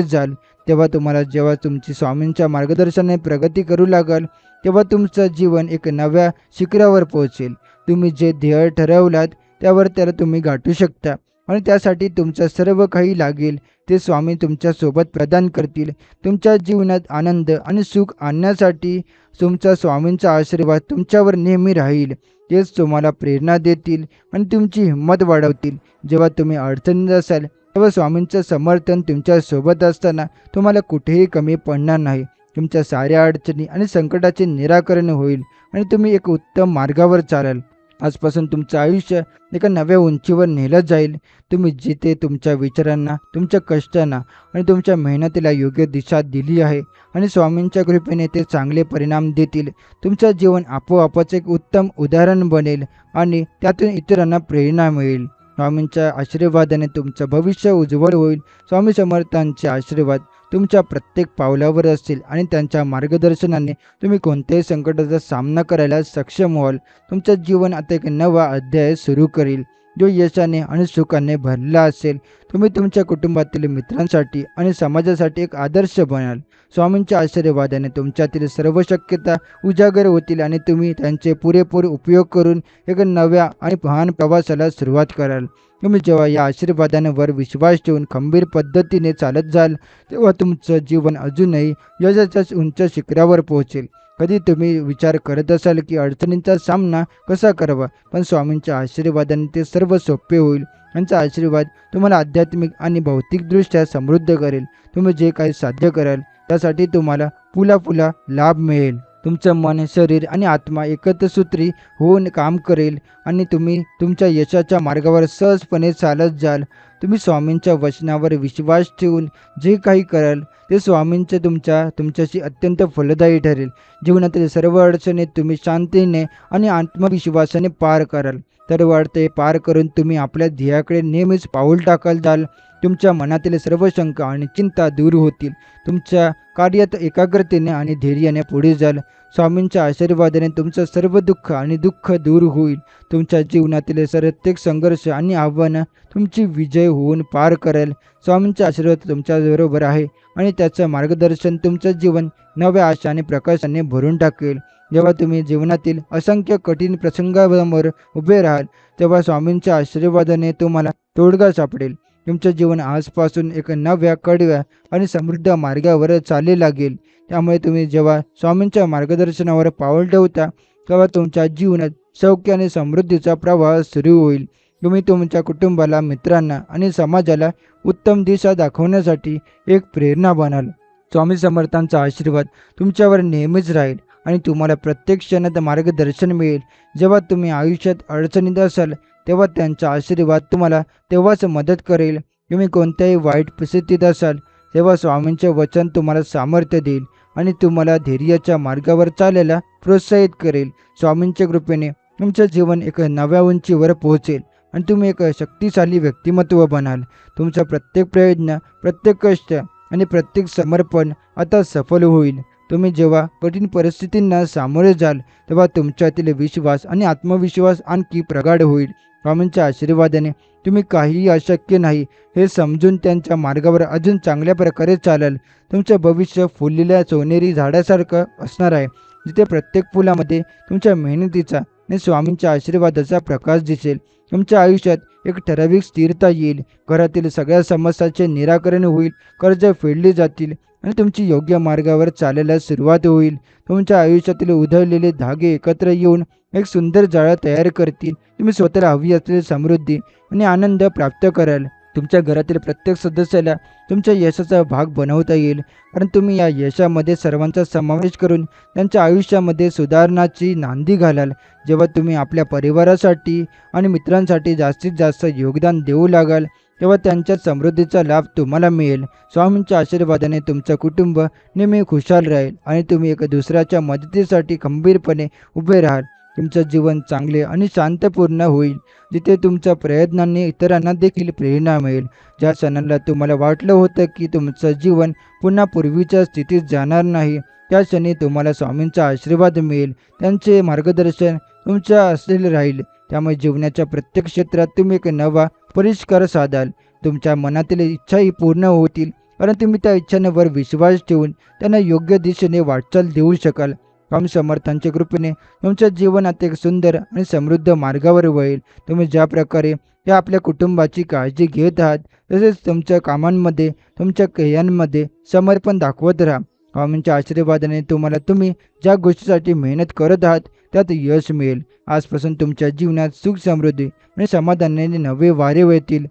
जाल. जेव्हा तुमची स्वामींच्या मार्गदर्शनाने प्रगती करू लागाल, तेव्हा तुमचं जीवन एक नव्या शिखरावर पोहोचेल. तुम्ही जे ध्येय ठरवलात त्याला तुम्ही गाठू शकता आणि त्यासाठी तुमचं सर्व काही लागेल ते स्वामी तुमच्यासोबत प्रदान करतील. तुमच्या जीवनात आनंद आणि सुख आणण्यासाठी तुमच्या स्वामींचा आशीर्वाद तुमच्यावर नेहमी राहील. तेच तुम्हाला प्रेरणा देतील आणि तुमची हिंमत वाढवतील. जेव्हा तुम्ही अडचणीत असाल तेव्हा स्वामींचं समर्थन तुमच्यासोबत असताना तुम्हाला कुठेही कमी पडणार नाही. तुमच्या साऱ्या अडचणी आणि संकटाचे निराकरण होईल आणि तुम्ही एक उत्तम मार्गावर चालाल. आजपासून तुमचं आयुष्य एका नव्या उंचीवर नेलं जाईल. तुम्ही जिथे तुमच्या विचारांना, तुमच्या कष्टांना आणि तुमच्या मेहनतीला योग्य दिशा दिली आहे आणि स्वामींच्या कृपेने ते चांगले परिणाम देतील. तुमचं जीवन आपोआपच एक उत्तम उदाहरण बनेल आणि त्यातून इतरांना प्रेरणा मिळेल. स्वामींच्या आशीर्वादाने तुमचं भविष्य उज्ज्वल होईल. स्वामी समर्थांचे आशीर्वाद तुमच्या प्रत्येक पावलावर असतील आणि त्यांच्या मार्गदर्शनाने तुम्ही कोणत्याही संकटाचा सामना करायला सक्षम व्हाल. तुमचं जीवन आता एक नवा अध्याय सुरू करेल, जो यशाने आणि सुखाने भरला असेल. तुम्ही तुमच्या कुटुंबातील मित्रांसाठी आणि समाजासाठी एक आदर्श बनाल. स्वामींच्या आशीर्वादाने तुमच्यातील सर्व शक्यता उजागर होतील आणि तुम्ही त्यांचे पुरेपूर उपयोग करून एक नव्या आणि महान प्रवासाला सुरुवात कराल. तुम्ही जेव्हा या आशीर्वादांवर विश्वास ठेवून खंबीर पद्धतीने चालत जाल, तेव्हा तुमचं जीवन अजूनही यशाच्या उंच शिखरावर पोहोचेल. कधी तुम्ही विचार करत असाल की अडचणींचा सामना कसा करावा, पण स्वामींच्या आशीर्वादाने ते सर्व सोपे होईल. यांचा आशीर्वाद तुम्हाला आध्यात्मिक आणि भौतिकदृष्ट्या समृद्ध करेल. तुम्ही जे काही साध्य कराल त्यासाठी तुम्हाला पुला लाभ मिळेल. तुमचं मन, शरीर आणि आत्मा एकत्रसूत्री होऊन काम करेल आणि तुम्ही तुमच्या यशाच्या मार्गावर सहजपणे चालत जाल. तुम्ही स्वामींच्या वचनावर विश्वास ठेवून जे काही कराल ते स्वामींचे तुमच्याशी अत्यंत फलदायी ठरेल. जीवनातील सर्व अडचणी तुम्ही शांतीने आणि आत्मविश्वासाने पार कराल. सर्व अडथळे पार करून तुम्ही आपल्या ध्येयाकडे नेहमीच पाऊल टाकाल जाल. तुमच्या मनातील सर्व शंका आणि चिंता दूर होतील. तुमच्या कार्यात एकाग्रतेने आणि धैर्याने पुढे जाल. स्वामींच्या आशीर्वादाने तुमचं सर्व दुःख दूर होईल. तुमच्या जीवनातील प्रत्येक संघर्ष आणि आव्हानं तुमची विजय होऊन पार करेल. स्वामींचा आशीर्वाद तुमच्याबरोबर आहे आणि त्याचं मार्गदर्शन तुमचं जीवन नव्या आशा आणि प्रकाशाने भरून टाकेल. जेव्हा तुम्ही जीवनातील असंख्य कठीण प्रसंगांसमोर उभे राहाल, तेव्हा स्वामींच्या आशीर्वादाने तुम्हाला तोडगा सापडेल. तुमचं जीवन आजपासून एक नव्या, कडव्या आणि समृद्ध मार्गावर चालले लागेल. त्यामुळे तुम्ही जेव्हा स्वामींच्या मार्गदर्शनावर पाऊल ठेवता, तेव्हा तुमच्या जीवनात सौख्य आणि समृद्धीचा प्रवाह सुरू होईल. तुम्ही तुमच्या कुटुंबाला, मित्रांना आणि समाजाला उत्तम दिशा दाखवण्यासाठी एक प्रेरणा बनाल. स्वामी समर्थांचा आशीर्वाद तुमच्यावर नेहमीच राहील आणि तुम्हाला प्रत्येक क्षणात मार्गदर्शन मिळेल. जेव्हा तुम्ही आयुष्यात अडचणीत असाल, तेव्हा त्यांचा आशीर्वाद तुम्हाला तेव्हाच मदत करेल. तुम्ही कोणत्याही वाईट परिस्थितीत असाल, तेव्हा स्वामींचे वचन तुम्हाला सामर्थ्य देईल आणि तुम्हाला धैर्याच्या मार्गावर चालायला प्रोत्साहित करेल. स्वामींच्या कृपेने तुमचं जीवन एक नव्या उंचीवर पोहोचेल आणि तुम्ही एक शक्तिशाली व्यक्तिमत्व बनाल. तुमचा प्रत्येक प्रयत्न, प्रत्येक कष्ट आणि प्रत्येक समर्पण आता सफल होईल. तुम्ही जेव्हा कठीण परिस्थितींना सामोरे जाल, तेव्हा तुमच्यातील विश्वास आणि आत्मविश्वास आणखी प्रगाढ होईल. स्वामींच्या आशीर्वादाने तुम्ही काहीही अशक्य नाही हे समजून त्यांच्या मार्गावर अजून चांगल्या प्रकारे चालाल. तुमचं भविष्य फुललेल्या सोनेरी झाडासारखं असणार आहे, जिथे प्रत्येक फुलामध्ये तुमच्या मेहनतीचा आणि स्वामींच्या आशीर्वादाचा प्रकाश दिसेल. तुमच्या आयुष्यात एक ठराविक स्थिरता येईल. घरातील सगळ्या समस्यांचे निराकरण होईल. कर्ज फेडली जातील आणि तुमची योग्य मार्गावर चालायला सुरुवात होईल. तुमच्या आयुष्यातील उधळलेले धागे एकत्र येऊन एक सुंदर जाळं तयार करतील. तुम्ही स्वतःला हवी असलेली समृद्धी आणि आनंद प्राप्त कराल. तुमच्या घरातील प्रत्येक सदस्याला तुमच्या यशाचा भाग बनवता येईल, कारण तुम्ही या यशामध्ये सर्वांचा समावेश करून त्यांच्या आयुष्यामध्ये सुधारणाची नांदी घालाल. जेव्हा तुम्ही आपल्या परिवारासाठी आणि मित्रांसाठी जास्तीत जास्त योगदान देऊ लागाल, तेव्हा त्यांच्या समृद्धीचा लाभ तुम्हाला मिळेल. स्वामींच्या आशीर्वादाने तुमचं कुटुंब नेहमी खुशाल राहील आणि तुम्ही एक दुसऱ्याच्या मदतीसाठी खंबीरपणे उभे राहाल. तुमचं जीवन चांगले आणि शांतपूर्ण होईल, जिथे तुमच्या प्रयत्नांनी इतरांना देखील प्रेरणा मिळेल. ज्या क्षणाला तुम्हाला वाटलं होतं की तुमचं जीवन पुन्हा पूर्वीच्या स्थितीत जाणार नाही, त्या क्षणी तुम्हाला स्वामींचा आशीर्वाद मिळेल. त्यांचे मार्गदर्शन तुमच्या असलेले राहील त्यामुळे जीवनाच्या प्रत्येक क्षेत्रात तुम्ही एक नवा परिष्कार साधाल. तुमच्या मनातील इच्छाही पूर्ण होतील, कारण तुम्ही त्या इच्छांवर विश्वास ठेवून त्यांना योग्य दिशेने वाटचाल देऊ शकाल. स्वामी समर्थांच्या कृपेने तुमचं जीवन आता एक सुंदर आणि समृद्ध मार्गावर वळेल. तुम्ही ज्या प्रकारे या आपल्या कुटुंबाची काळजी घेत आहात, तसेच तुमच्या कामांमध्ये, तुमच्या क्रियांमध्ये समर्पण दाखवत राहा. स्वामींच्या आशीर्वादाने तुम्ही ज्या गोष्टीसाठी मेहनत करत आहात त्यात यश मिळेल. आजपासून तुमच्या जीवनात सुख, समृद्धी आणि समाधानाने नवे वारे वळतील.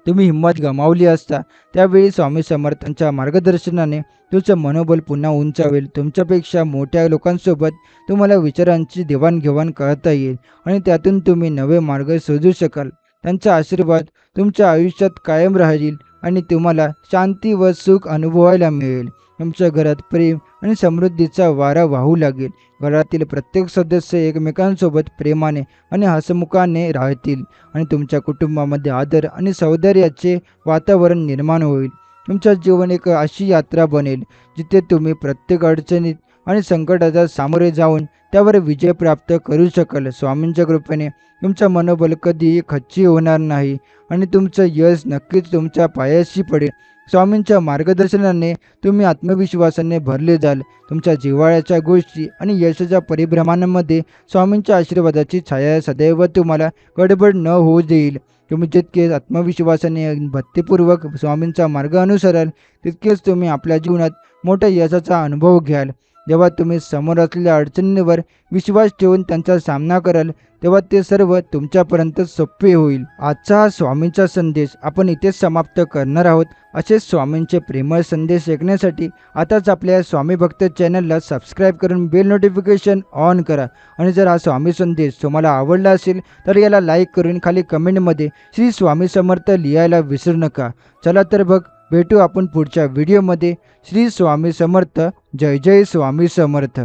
तुम्ही हिंमत गमावली असता, त्यावेळी स्वामी समर्थांच्या मार्गदर्शनाने तुमचं मनोबल पुन्हा उंचावेल. तुमच्यापेक्षा मोठ्या लोकांसोबत तुम्हाला विचारांची देवाणघेवाण करता येईल आणि त्यातून तुम्ही नवे मार्ग शोधू शकाल. त्यांचा आशीर्वाद तुमच्या आयुष्यात कायम राहील आणि तुम्हाला शांती व सुख अनुभवायला मिळेल. तुमच्या घरात प्रेम आणि समृद्धीचा वारा वाहू लागेल. घरातील प्रत्येक सदस्य एकमेकांसोबत प्रेमाने आणि हसमुखाने राहतील आणि तुमच्या कुटुंबामध्ये आदर आणि सौंदर्याचे वातावरण निर्माण होईल. तुमचं जीवन एक अशी यात्रा बनेल जिथे तुम्ही प्रत्येक अडचणीत आणि संकटाचा सामोरे जाऊन त्यावर विजय प्राप्त करू शकाल. स्वामींच्या कृपेने तुमचं मनोबल कधीही खच्ची होणार नाही आणि तुमचं यश नक्कीच तुमच्या पायाशी पडेल. स्वामींच्या मार्गदर्शनाने तुम्ही आत्मविश्वासाने भरले जाल. तुमच्या जिव्हाळ्याच्या गोष्टी आणि यशाच्या परिभ्रमणामध्ये स्वामींच्या आशीर्वादाची छाया सदैव तुम्हाला गडबड न होऊ देईल. तुम्ही जितके आत्मविश्वासाने भक्तिपूर्वक स्वामींचा मार्ग अनुसराल, तितकेच तुम्ही आपल्या जीवनात मोठ्या यशाचा अनुभव घ्याल. जेव्हा तुम्ही समोर असलेल्या अडचणींवर विश्वास ठेवून त्यांचा सामना कराल, तेव्हा ते सर्व तुमच्यापर्यंत सोपे होईल. आजचा हा स्वामींचा संदेश आपण इथेच समाप्त करणार आहोत. असेच स्वामींचे प्रेमळ संदेश ऐकण्यासाठी आताच आपल्या स्वामी भक्त चॅनलला सबस्क्राईब करून बेल नोटिफिकेशन ऑन करा. आणि जर हा स्वामी संदेश तुम्हाला आवडला असेल तर याला लाईक करून खाली कमेंटमध्ये श्री स्वामी समर्थ लिहायला विसरू नका. चला तर भेटू आपण पुढच्या व्हिडिओमध्ये. श्री स्वामी समर्थ. जय जय स्वामी समर्थ.